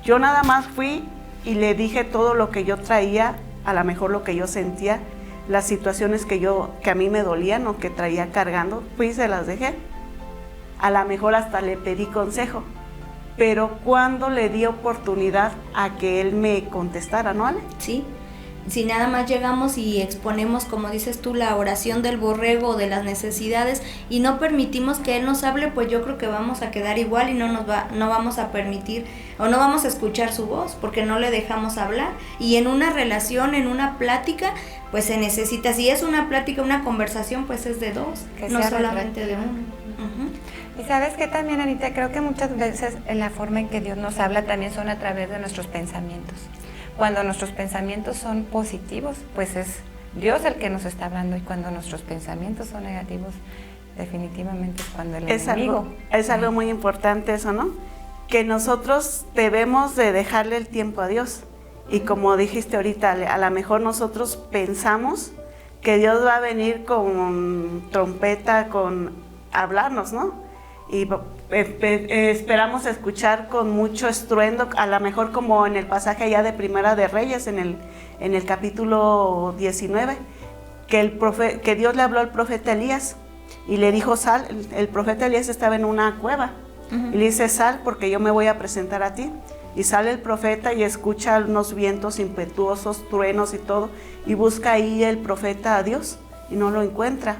Yo nada más fui y le dije todo lo que yo traía, a lo mejor lo que yo sentía, las situaciones que a mí me dolían o que traía cargando, fui y se las dejé. A lo mejor hasta le pedí consejo, pero ¿cuándo le di oportunidad a que él me contestara, no, Ale? Sí. Si nada más llegamos y exponemos, como dices tú, la oración del borrego o de las necesidades y no permitimos que Él nos hable, pues yo creo que vamos a quedar igual y no vamos a permitir o no vamos a escuchar su voz porque no le dejamos hablar. Y en una relación, en una plática, pues se necesita, si es una plática, una conversación, pues es de dos, no solamente de uno. Y sabes que también, Anita, creo que muchas veces en la forma en que Dios nos habla también son a través de nuestros pensamientos. Cuando nuestros pensamientos son positivos, pues es Dios el que nos está hablando, y cuando nuestros pensamientos son negativos, definitivamente es cuando el enemigo. Es algo muy importante eso, ¿no? Que nosotros debemos de dejarle el tiempo a Dios. Y como dijiste ahorita, a lo mejor nosotros pensamos que Dios va a venir con trompeta, con hablarnos, ¿no? Y esperamos escuchar con mucho estruendo, a lo mejor como en el pasaje allá de Primera de Reyes, en el capítulo 19, que Dios le habló al profeta Elías y le dijo, sal. El profeta Elías estaba en una cueva y le dice, sal porque yo me voy a presentar a ti. Y sale el profeta y escucha unos vientos impetuosos, truenos y todo, y busca ahí el profeta a Dios y no lo encuentra.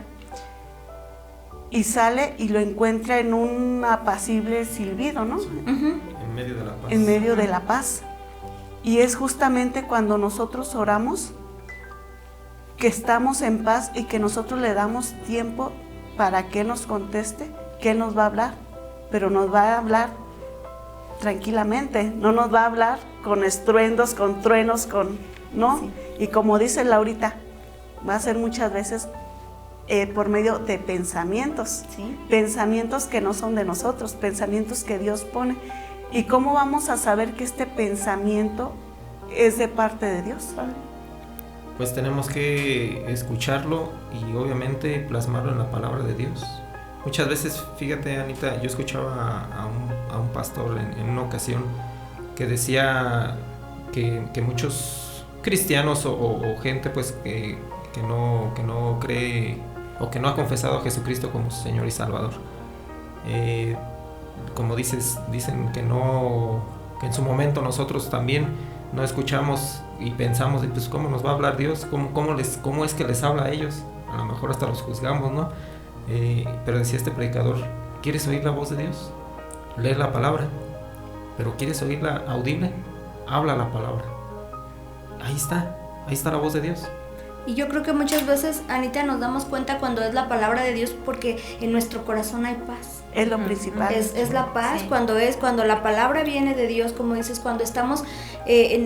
Y sale y lo encuentra en un apacible silbido, ¿no? En medio de la paz. En medio de la paz. Y es justamente cuando nosotros oramos que estamos en paz y que nosotros le damos tiempo para que Él nos conteste, que Él nos va a hablar, pero nos va a hablar tranquilamente, no nos va a hablar con estruendos, con truenos, ¿no? Sí. Y como dice Laurita, va a ser muchas veces por medio de pensamientos, ¿sí? Pensamientos que no son de nosotros, pensamientos que Dios pone. ¿Y cómo vamos a saber que este pensamiento es de parte de Dios? Pues tenemos que escucharlo y obviamente plasmarlo en la palabra de Dios. Muchas veces, fíjate, Anita, yo escuchaba a un pastor en una ocasión que decía que muchos cristianos o gente pues que no cree o que no ha confesado a Jesucristo como su Señor y Salvador, como dicen que en su momento nosotros también no escuchamos y pensamos, pues ¿cómo nos va a hablar Dios? ¿Cómo es que les habla a ellos? A lo mejor hasta los juzgamos, ¿no? Pero decía este predicador, ¿quieres oír la voz de Dios? Lee la palabra. ¿Pero quieres oírla audible? Habla la palabra. Ahí está la voz de Dios. Y yo creo que muchas veces, Anita, nos damos cuenta cuando es la palabra de Dios porque en nuestro corazón hay paz. Es lo principal. Es la paz, sí. Cuando la palabra viene de Dios, como dices, cuando estamos,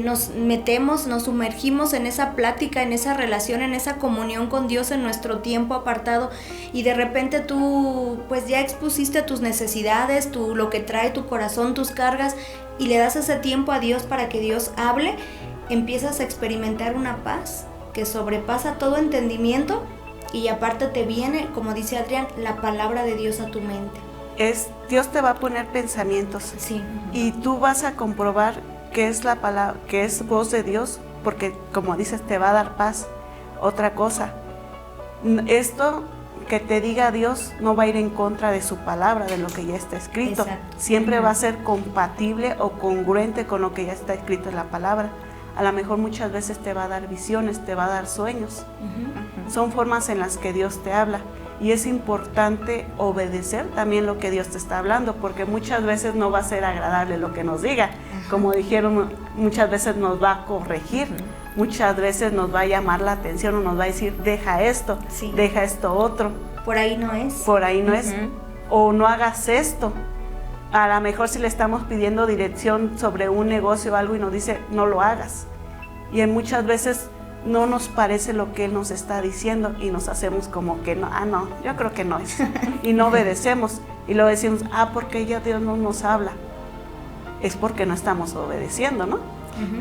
nos metemos, nos sumergimos en esa plática, en esa relación, en esa comunión con Dios en nuestro tiempo apartado, y de repente tú pues ya expusiste tus necesidades, lo que trae tu corazón, tus cargas, y le das ese tiempo a Dios para que Dios hable, empiezas a experimentar una paz que sobrepasa todo entendimiento, y aparte te viene, como dice Adrián, la palabra de Dios a tu mente. Dios te va a poner pensamientos, sí. Y tú vas a comprobar que es la palabra, que es voz de Dios, porque como dices, te va a dar paz. Otra cosa, esto que te diga Dios no va a ir en contra de su palabra, de lo que ya está escrito. Exacto. Siempre va a ser compatible o congruente con lo que ya está escrito en la palabra. A lo mejor muchas veces te va a dar visiones, te va a dar sueños. Son formas en las que Dios te habla. Y es importante obedecer también lo que Dios te está hablando, porque muchas veces no va a ser agradable lo que nos diga. Como dijeron, muchas veces nos va a corregir, muchas veces nos va a llamar la atención o nos va a decir, deja esto, sí, deja esto otro. Por ahí no es. Por ahí no es. O no hagas esto. A lo mejor si le estamos pidiendo dirección sobre un negocio o algo y nos dice, no lo hagas. Y muchas veces no nos parece lo que Él nos está diciendo y nos hacemos como que no, no, yo creo que no es. Y no obedecemos. Y luego decimos, porque ya Dios no nos habla. Es porque no estamos obedeciendo, ¿no?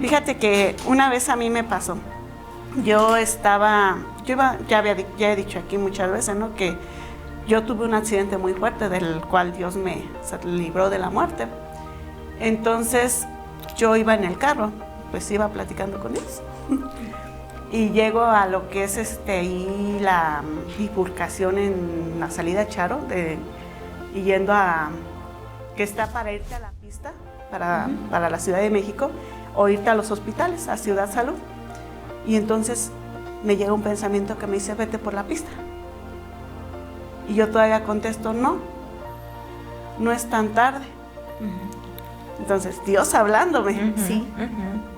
Fíjate que una vez a mí me pasó. Ya he dicho aquí muchas veces, ¿no? Que yo tuve un accidente muy fuerte del cual Dios me libró de la muerte. Entonces yo iba en el carro, pues iba platicando con Dios. Y llego a lo que es ahí la bifurcación en la salida Charo, y yendo a, que está para irte a la pista, para la Ciudad de México, o irte a los hospitales, a Ciudad Salud. Y entonces me llega un pensamiento que me dice, vete por la pista. Y yo todavía contesto, no es tan tarde. Entonces, Dios hablándome. Sí.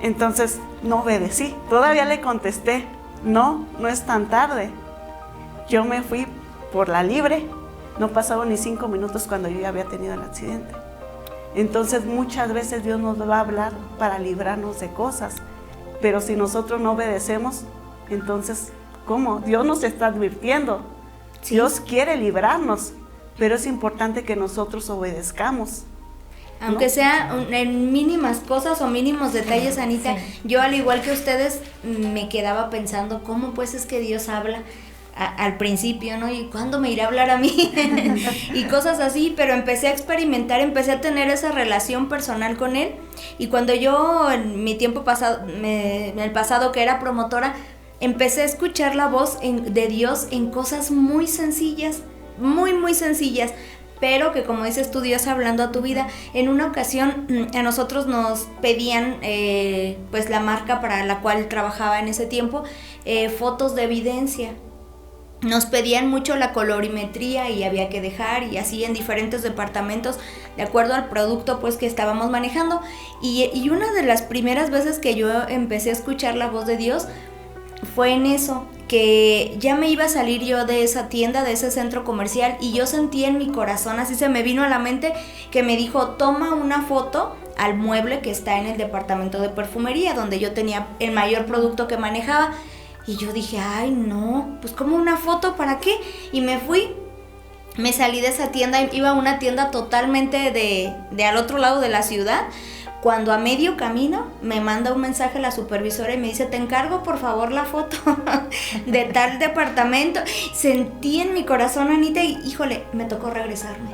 Entonces, no obedecí. Todavía le contesté, no es tan tarde. Yo me fui por la libre. No pasaron ni 5 minutos cuando yo ya había tenido el accidente. Entonces, muchas veces Dios nos va a hablar para librarnos de cosas. Pero si nosotros no obedecemos, entonces, ¿cómo? Dios nos está advirtiendo. Sí. Dios quiere librarnos, pero es importante que nosotros obedezcamos. Aunque sea en mínimas cosas o mínimos detalles, Anita, sí. Yo al igual que ustedes me quedaba pensando, ¿cómo pues es que Dios habla al principio, ¿no? ¿Y cuándo me irá a hablar a mí? Y cosas así, pero empecé a experimentar, empecé a tener esa relación personal con Él. Y cuando yo, en mi tiempo pasado, en el pasado que era promotora, empecé a escuchar la voz de Dios en cosas muy sencillas, muy, muy sencillas, pero que como dices tú, Dios hablando a tu vida. En una ocasión a nosotros nos pedían, pues la marca para la cual trabajaba en ese tiempo, fotos de evidencia. Nos pedían mucho la colorimetría y había que dejar, y así en diferentes departamentos de acuerdo al producto pues que estábamos manejando. Y una de las primeras veces que yo empecé a escuchar la voz de Dios fue en eso, que ya me iba a salir yo de esa tienda, de ese centro comercial, y yo sentí en mi corazón, así se me vino a la mente, que me dijo, toma una foto al mueble que está en el departamento de perfumería, donde yo tenía el mayor producto que manejaba. Y yo dije, ay no, pues ¿cómo una foto? ¿Para qué? Y me fui, me salí de esa tienda, iba a una tienda totalmente de al otro lado de la ciudad. Cuando a medio camino me manda un mensaje la supervisora y me dice, te encargo por favor la foto de tal departamento. Sentí en mi corazón, Anita, y híjole, me tocó regresarme,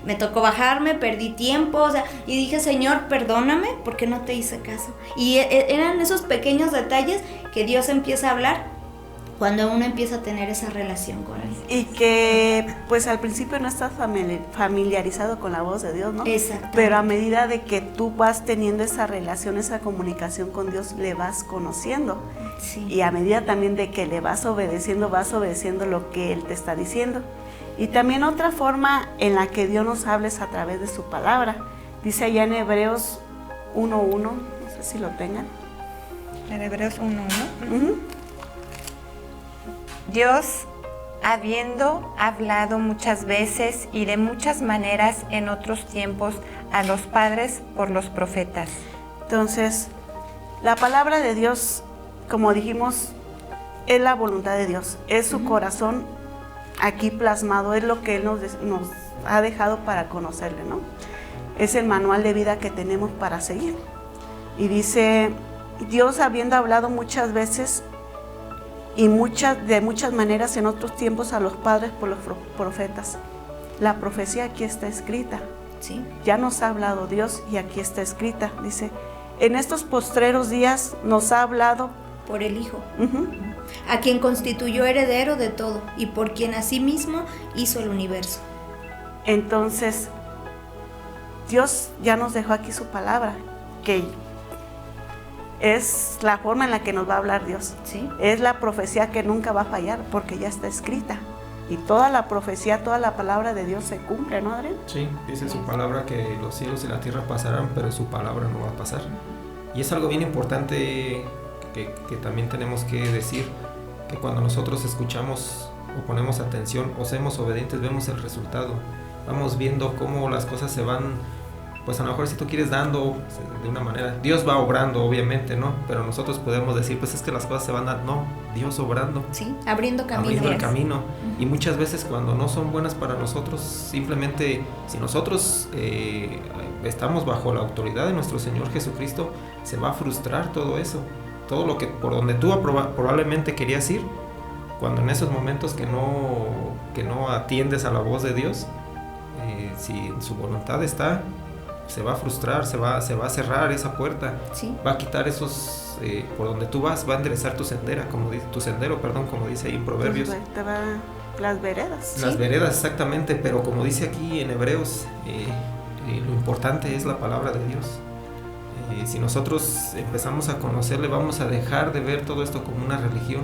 me tocó bajarme, perdí tiempo, o sea, y dije, Señor, perdóname porque no te hice caso. Y eran esos pequeños detalles que Dios empieza a hablar cuando uno empieza a tener esa relación con Él. Y que pues al principio no estás familiarizado con la voz de Dios, ¿no? Exacto. Pero a medida de que tú vas teniendo esa relación, esa comunicación con Dios, le vas conociendo. Sí. Y a medida también de que le vas obedeciendo lo que Él te está diciendo. Y también otra forma en la que Dios nos habla es a través de su palabra. Dice allá en Hebreos 1:1, no sé si lo tengan. En Hebreos 1:1. Dios, habiendo hablado muchas veces y de muchas maneras en otros tiempos a los padres por los profetas. Entonces, la palabra de Dios, como dijimos, es la voluntad de Dios, es su corazón aquí plasmado, es lo que Él nos ha dejado para conocerle, ¿no? Es el manual de vida que tenemos para seguir. Y dice, Dios habiendo hablado muchas veces y de muchas maneras en otros tiempos a los padres por los profetas. La profecía aquí está escrita. Sí. Ya nos ha hablado Dios y aquí está escrita. Dice, en estos postreros días nos ha hablado por el Hijo, a quien constituyó heredero de todo y por quien asimismo hizo el universo. Entonces, Dios ya nos dejó aquí su palabra, que es la forma en la que nos va a hablar Dios. ¿Sí? Es la profecía que nunca va a fallar porque ya está escrita. Y toda la profecía, toda la palabra de Dios se cumple, ¿no, Adrián? Sí, dice su palabra que los cielos y la tierra pasarán, pero su palabra no va a pasar. Y es algo bien importante que también tenemos que decir, que cuando nosotros escuchamos o ponemos atención o somos obedientes, vemos el resultado. Vamos viendo cómo las cosas se van, pues a lo mejor si tú quieres dando de una manera, Dios va obrando obviamente, ¿no? Pero nosotros podemos decir, pues es que las cosas se van dando, no, Dios obrando. Sí, abriendo camino. Abriendo el camino. Y muchas veces cuando no son buenas para nosotros, simplemente si nosotros estamos bajo la autoridad de nuestro Señor Jesucristo, se va a frustrar todo eso. Todo lo que por donde tú probablemente querías ir, cuando en esos momentos que no atiendes a la voz de Dios, si en su voluntad está, se va a frustrar, se va a cerrar esa puerta, Sí. va a quitar esos, por donde tú vas, va a enderezar tu sendero, como dice ahí en Proverbios. Te va las veredas. Las Sí. veredas, exactamente, pero como dice aquí en Hebreos, lo importante es la palabra de Dios. Si nosotros empezamos a conocerle, vamos a dejar de ver todo esto como una religión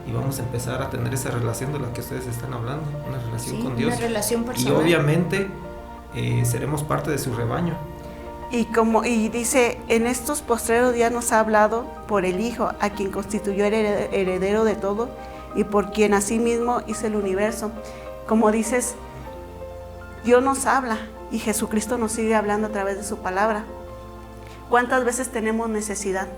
y vamos a empezar a tener esa relación de la que ustedes están hablando, una relación Sí, con Dios. una relación Y personal. obviamente seremos parte de su rebaño. Y dice, en estos postreros días nos ha hablado por el Hijo, a quien constituyó heredero de todo y por quien asimismo hizo el universo. Como dices, Dios nos habla y Jesucristo nos sigue hablando a través de su palabra. ¿Cuántas veces tenemos necesidad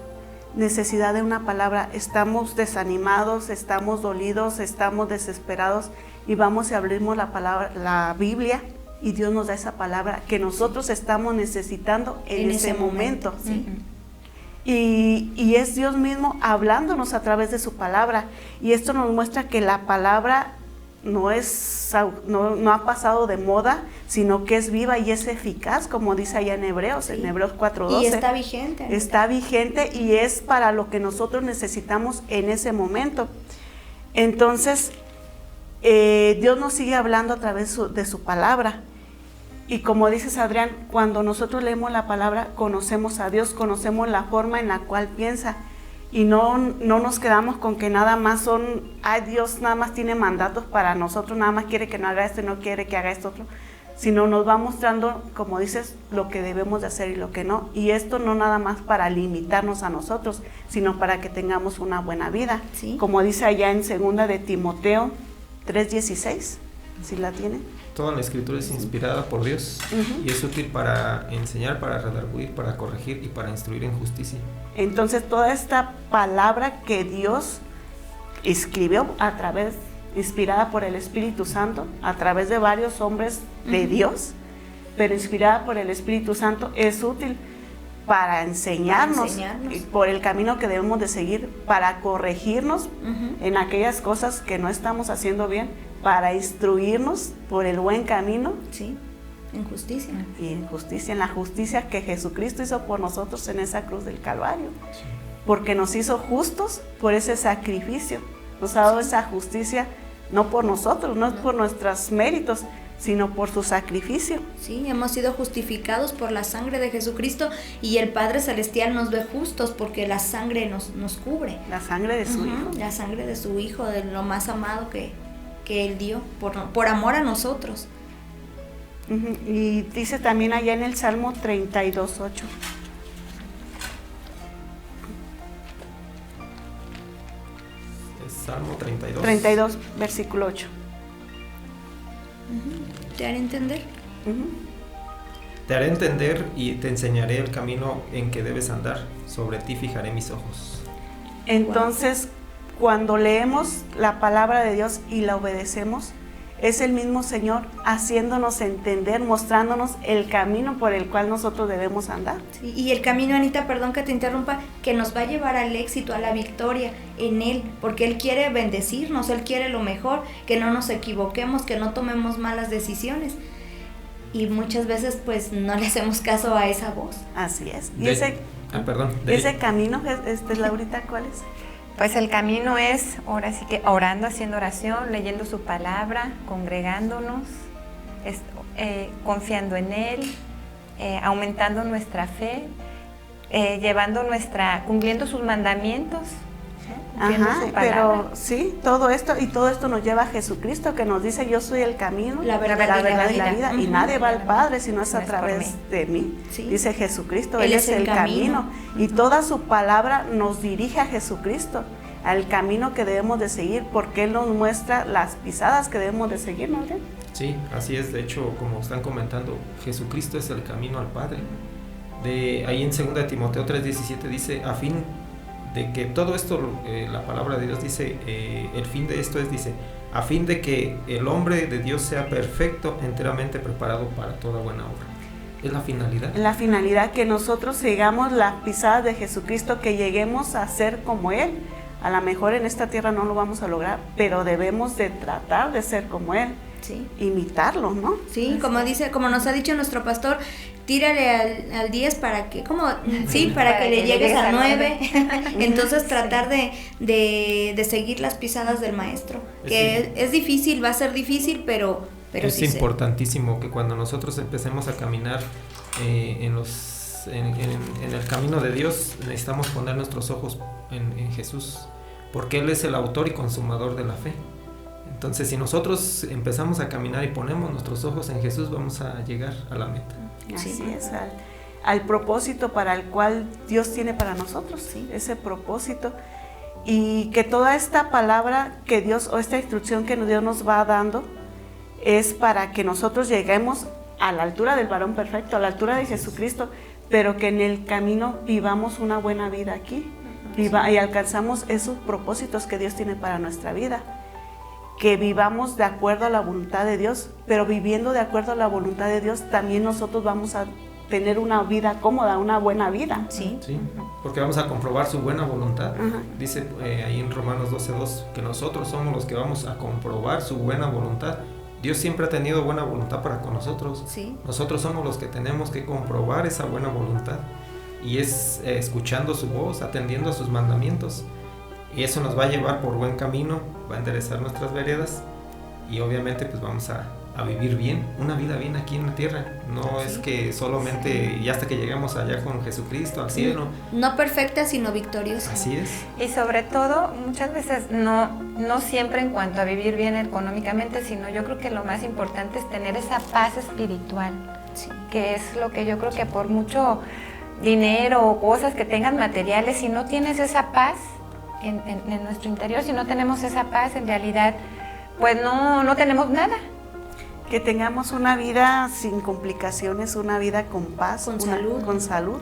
de una palabra? Estamos desanimados, estamos dolidos, estamos desesperados y vamos y abrimos la palabra, la Biblia, y Dios nos da esa palabra que nosotros estamos necesitando en ese momento. Sí. Y es Dios mismo hablándonos a través de su palabra, y esto nos muestra que la palabra no ha pasado de moda, sino que es viva y es eficaz, como dice allá en Hebreos, Sí. en Hebreos 4:12. Y está vigente. Está vigente y es para lo que nosotros necesitamos en ese momento. Entonces, Dios nos sigue hablando a través de su palabra. Y como dices, Adrián, cuando nosotros leemos la palabra, conocemos a Dios, conocemos la forma en la cual piensa. Y no nos quedamos con que nada más Dios nada más tiene mandatos para nosotros, nada más quiere que no haga esto y no quiere que haga esto otro, sino nos va mostrando, como dices, lo que debemos de hacer y lo que no. Y esto no nada más para limitarnos a nosotros, sino para que tengamos una buena vida. Sí. Como dice allá en 2 de Timoteo 3:16, ¿sí la tienen? Toda la escritura es inspirada por Dios y es útil para enseñar, para redarguir, para corregir y para instruir en justicia. Entonces toda esta palabra que Dios escribió inspirada por el Espíritu Santo, a través de varios hombres de Dios, pero inspirada por el Espíritu Santo, es útil para enseñarnos por el camino que debemos de seguir, para corregirnos en aquellas cosas que no estamos haciendo bien, para instruirnos por el buen camino. Sí, en justicia. Y en justicia, en la justicia que Jesucristo hizo por nosotros en esa cruz del Calvario. Sí. Porque nos hizo justos por ese sacrificio. Nos ha dado esa justicia no por nosotros, no es por nuestros méritos, sino por su sacrificio. Sí, hemos sido justificados por la sangre de Jesucristo y el Padre Celestial nos ve justos porque la sangre nos cubre. La sangre de su Hijo. La sangre de su Hijo, de lo más amado que Él dio por amor a nosotros. Y dice también allá en el Salmo 32:8. Salmo 32. 32, versículo 8. ¿Te haré entender? Te haré entender y te enseñaré el camino en que debes andar. Sobre ti fijaré mis ojos. Entonces, cuando leemos la palabra de Dios y la obedecemos, es el mismo Señor haciéndonos entender, mostrándonos el camino por el cual nosotros debemos andar. Sí, y el camino, Anita, perdón que te interrumpa, que nos va a llevar al éxito, a la victoria en Él, porque Él quiere bendecirnos, Él quiere lo mejor, que no nos equivoquemos, que no tomemos malas decisiones. Y muchas veces pues no le hacemos caso a esa voz. Así es. Y ese camino, Laurita, ¿cuál es? Pues el camino es, ahora sí que orando, haciendo oración, leyendo su palabra, congregándonos, confiando en Él, aumentando nuestra fe, cumpliendo sus mandamientos, cumpliendo su palabra. Pero sí, todo esto nos lleva a Jesucristo, que nos dice: yo soy el camino, la verdad y la vida, y nadie va al Padre si no es a través de mí. Sí. Dice Jesucristo, Él es el camino. Y toda su palabra nos dirige a Jesucristo, al camino que debemos de seguir, porque Él nos muestra las pisadas que debemos de seguir, ¿no? Sí, así es. De hecho, como están comentando, Jesucristo es el camino al Padre. Ahí en 2 de Timoteo 3:17 dice: a fin de que todo esto, la palabra de Dios dice, el fin de esto dice, a fin de que el hombre de Dios sea perfecto, enteramente preparado para toda buena obra. Es la finalidad. La finalidad, que nosotros sigamos las pisadas de Jesucristo, que lleguemos a ser como Él, A lo mejor en esta tierra no lo vamos a lograr, pero debemos de tratar de ser como Él, Sí. imitarlo, ¿no? Sí, como nos ha dicho nuestro pastor, tírale al 10 para que, para que le llegues al 9. Entonces tratar de seguir las pisadas del maestro, que es difícil, va a ser difícil, pero es sí importantísimo que cuando nosotros empecemos a caminar en el camino de Dios, necesitamos poner nuestros ojos en Jesús, porque Él es el autor y consumador de la fe. Entonces, si nosotros empezamos a caminar y ponemos nuestros ojos en Jesús, vamos a llegar a la meta. Así es, al propósito para el cual Dios tiene para nosotros, ese propósito. Y que toda esta palabra que Dios, o esta instrucción que Dios nos va dando, es para que nosotros lleguemos a la altura del varón perfecto, a la altura de Jesucristo, pero que en el camino vivamos una buena vida aquí, y alcanzamos esos propósitos que Dios tiene para nuestra vida. Que vivamos de acuerdo a la voluntad de Dios, pero viviendo de acuerdo a la voluntad de Dios, también nosotros vamos a tener una vida cómoda, una buena vida. Sí, porque vamos a comprobar su buena voluntad. Dice ahí en Romanos 12:2 que nosotros somos los que vamos a comprobar su buena voluntad. Dios siempre ha tenido buena voluntad para con nosotros. Sí. Nosotros somos los que tenemos que comprobar esa buena voluntad, y es escuchando su voz, atendiendo a sus mandamientos. Y eso nos va a llevar por buen camino, va a enderezar nuestras veredas, y obviamente pues vamos a vivir bien, una vida bien aquí en la tierra. No es que solamente y hasta que lleguemos allá con Jesucristo al cielo. No perfecta, sino victoriosa. Así es. Y sobre todo, muchas veces no siempre en cuanto a vivir bien económicamente, sino yo creo que lo más importante es tener esa paz espiritual, que es lo que yo creo que por mucho dinero o cosas que tengan materiales, si no tienes esa paz en nuestro interior, si no tenemos esa paz, en realidad pues no tenemos nada. Que tengamos una vida sin complicaciones, una vida con paz, con salud,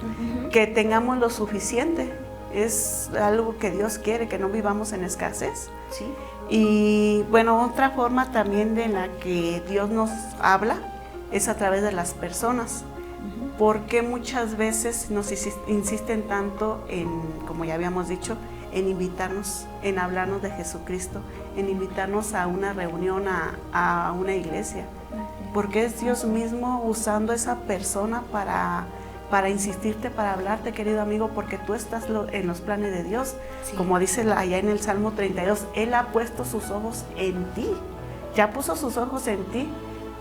que tengamos lo suficiente. Es algo que Dios quiere, que no vivamos en escasez. Sí. Y bueno, otra forma también de la que Dios nos habla es a través de las personas. Porque muchas veces nos insisten tanto en, como ya habíamos dicho, en invitarnos, en hablarnos de Jesucristo, en invitarnos a una reunión, a una iglesia, porque es Dios mismo usando esa persona para insistirte, para hablarte, querido amigo, porque tú estás en los planes de Dios. Como dice allá en el Salmo 32, Él ha puesto sus ojos en ti, ya puso sus ojos en ti,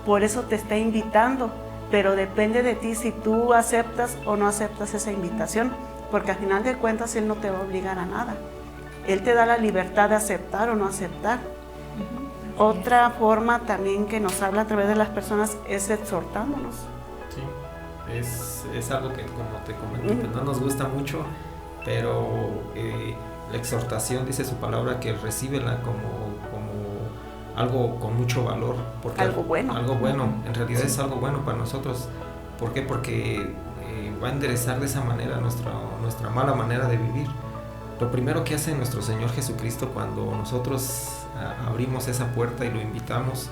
por eso te está invitando, pero depende de ti si tú aceptas o no aceptas esa invitación. Porque al final de cuentas Él no te va a obligar a nada. Él te da la libertad de aceptar o no aceptar. Otra forma también que nos habla a través de las personas es exhortándonos. Sí, es algo que, como te comenté, pues no nos gusta mucho, pero la exhortación, dice su palabra, que recíbela como algo con mucho valor. Porque algo bueno. Algo bueno, en realidad es algo bueno para nosotros. ¿Por qué? Porque va a enderezar de esa manera nuestra mala manera de vivir. Lo primero que hace nuestro Señor Jesucristo cuando nosotros abrimos esa puerta y lo invitamos,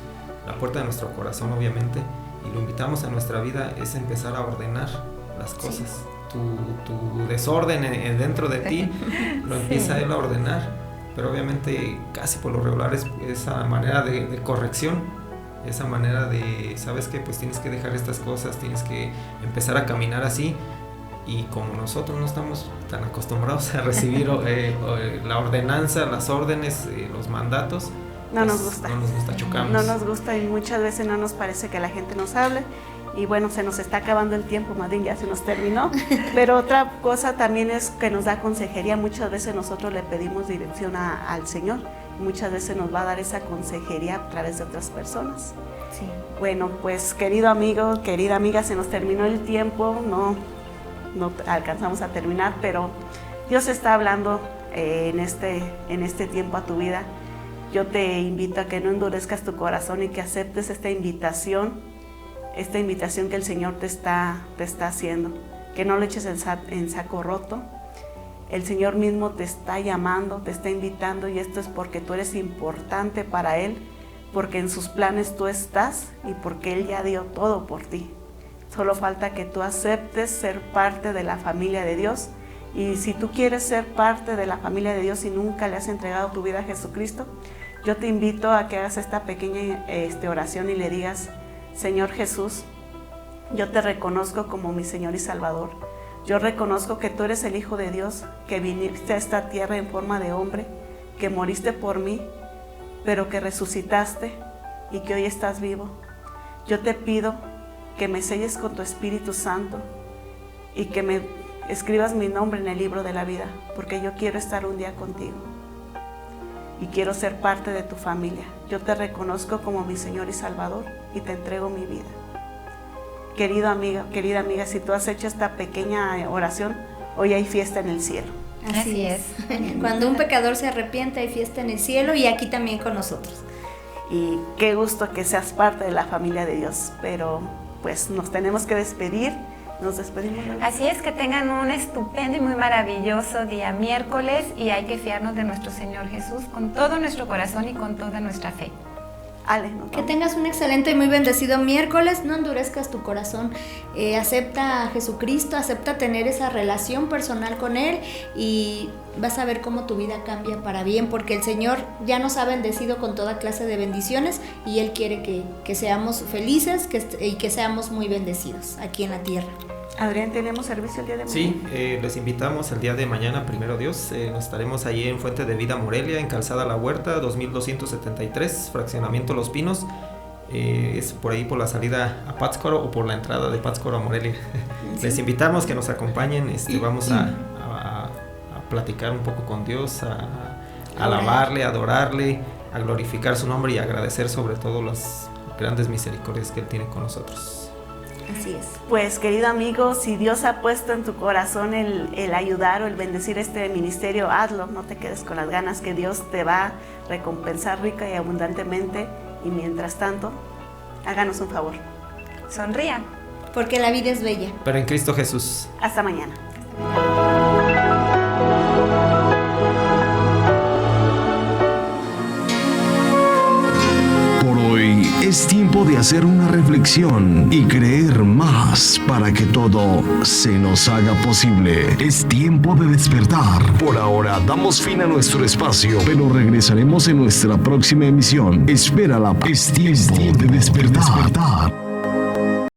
la puerta de nuestro corazón obviamente, y lo invitamos a nuestra vida, es empezar a ordenar las cosas. Tu desorden dentro de ti lo empieza Él a ordenar, pero obviamente casi por lo regular es esa manera de corrección. Esa manera de, ¿sabes qué? Pues tienes que dejar estas cosas, tienes que empezar a caminar así. Y como nosotros no estamos tan acostumbrados a recibir la ordenanza, las órdenes, los mandatos, no nos gusta, chocamos. No nos gusta, y muchas veces no nos parece que la gente nos hable. Y bueno, se nos está acabando el tiempo, Madín, ya se nos terminó. Pero otra cosa también es que nos da consejería. Muchas veces nosotros le pedimos dirección al Señor. Muchas veces nos va a dar esa consejería a través de otras personas. Sí. Bueno, pues querido amigo, querida amiga, se nos terminó el tiempo, no alcanzamos a terminar, pero Dios está hablando en este tiempo a tu vida. Yo te invito a que no endurezcas tu corazón y que aceptes esta invitación que el Señor te está haciendo, que no lo eches en saco roto. El Señor mismo te está llamando, te está invitando, y esto es porque tú eres importante para Él, porque en sus planes tú estás y porque Él ya dio todo por ti. Solo falta que tú aceptes ser parte de la familia de Dios Y si tú quieres ser parte de la familia de Dios y nunca le has entregado tu vida a Jesucristo, yo te invito a que hagas esta pequeña oración y le digas: Señor Jesús, yo te reconozco como mi Señor y Salvador. Yo reconozco que tú eres el Hijo de Dios, que viniste a esta tierra en forma de hombre, que moriste por mí, pero que resucitaste y que hoy estás vivo. Yo te pido que me selles con tu Espíritu Santo y que me escribas mi nombre en el libro de la vida, porque yo quiero estar un día contigo y quiero ser parte de tu familia. Yo te reconozco como mi Señor y Salvador y te entrego mi vida. Querida amiga, si tú has hecho esta pequeña oración, hoy hay fiesta en el cielo. Así es. Cuando un pecador se arrepiente, hay fiesta en el cielo y aquí también con nosotros. Y qué gusto que seas parte de la familia de Dios, pero pues nos tenemos que despedir. Nos despedimos. Así es, que tengan un estupendo y muy maravilloso día miércoles, y hay que fiarnos de nuestro Señor Jesús con todo nuestro corazón y con toda nuestra fe. Que tengas un excelente y muy bendecido miércoles. No endurezcas tu corazón, acepta a Jesucristo, acepta tener esa relación personal con Él y vas a ver cómo tu vida cambia para bien, porque el Señor ya nos ha bendecido con toda clase de bendiciones y Él quiere que seamos felices y que seamos muy bendecidos aquí en la tierra. Adrián, ¿tenemos servicio el día de mañana? Sí, les invitamos el día de mañana, primero Dios. Nos estaremos allí en Fuente de Vida Morelia, en Calzada La Huerta, 2273, Fraccionamiento Los Pinos. Es por ahí, por la salida a Pátzcuaro o por la entrada de Pátzcuaro a Morelia. Sí. Les invitamos que nos acompañen. Vamos a platicar un poco con Dios, a alabarle, a adorarle, a glorificar su nombre y a agradecer sobre todo las grandes misericordias que Él tiene con nosotros. Así es. Pues, querido amigo, si Dios ha puesto en tu corazón el ayudar o el bendecir este ministerio, hazlo. No te quedes con las ganas, que Dios te va a recompensar rica y abundantemente. Y mientras tanto, háganos un favor. Sonría. Porque la vida es bella. Pero en Cristo Jesús. Hasta mañana. Es tiempo de hacer una reflexión y creer más para que todo se nos haga posible. Es tiempo de despertar. Por ahora damos fin a nuestro espacio, pero regresaremos en nuestra próxima emisión. Espérala. Es tiempo de despertar.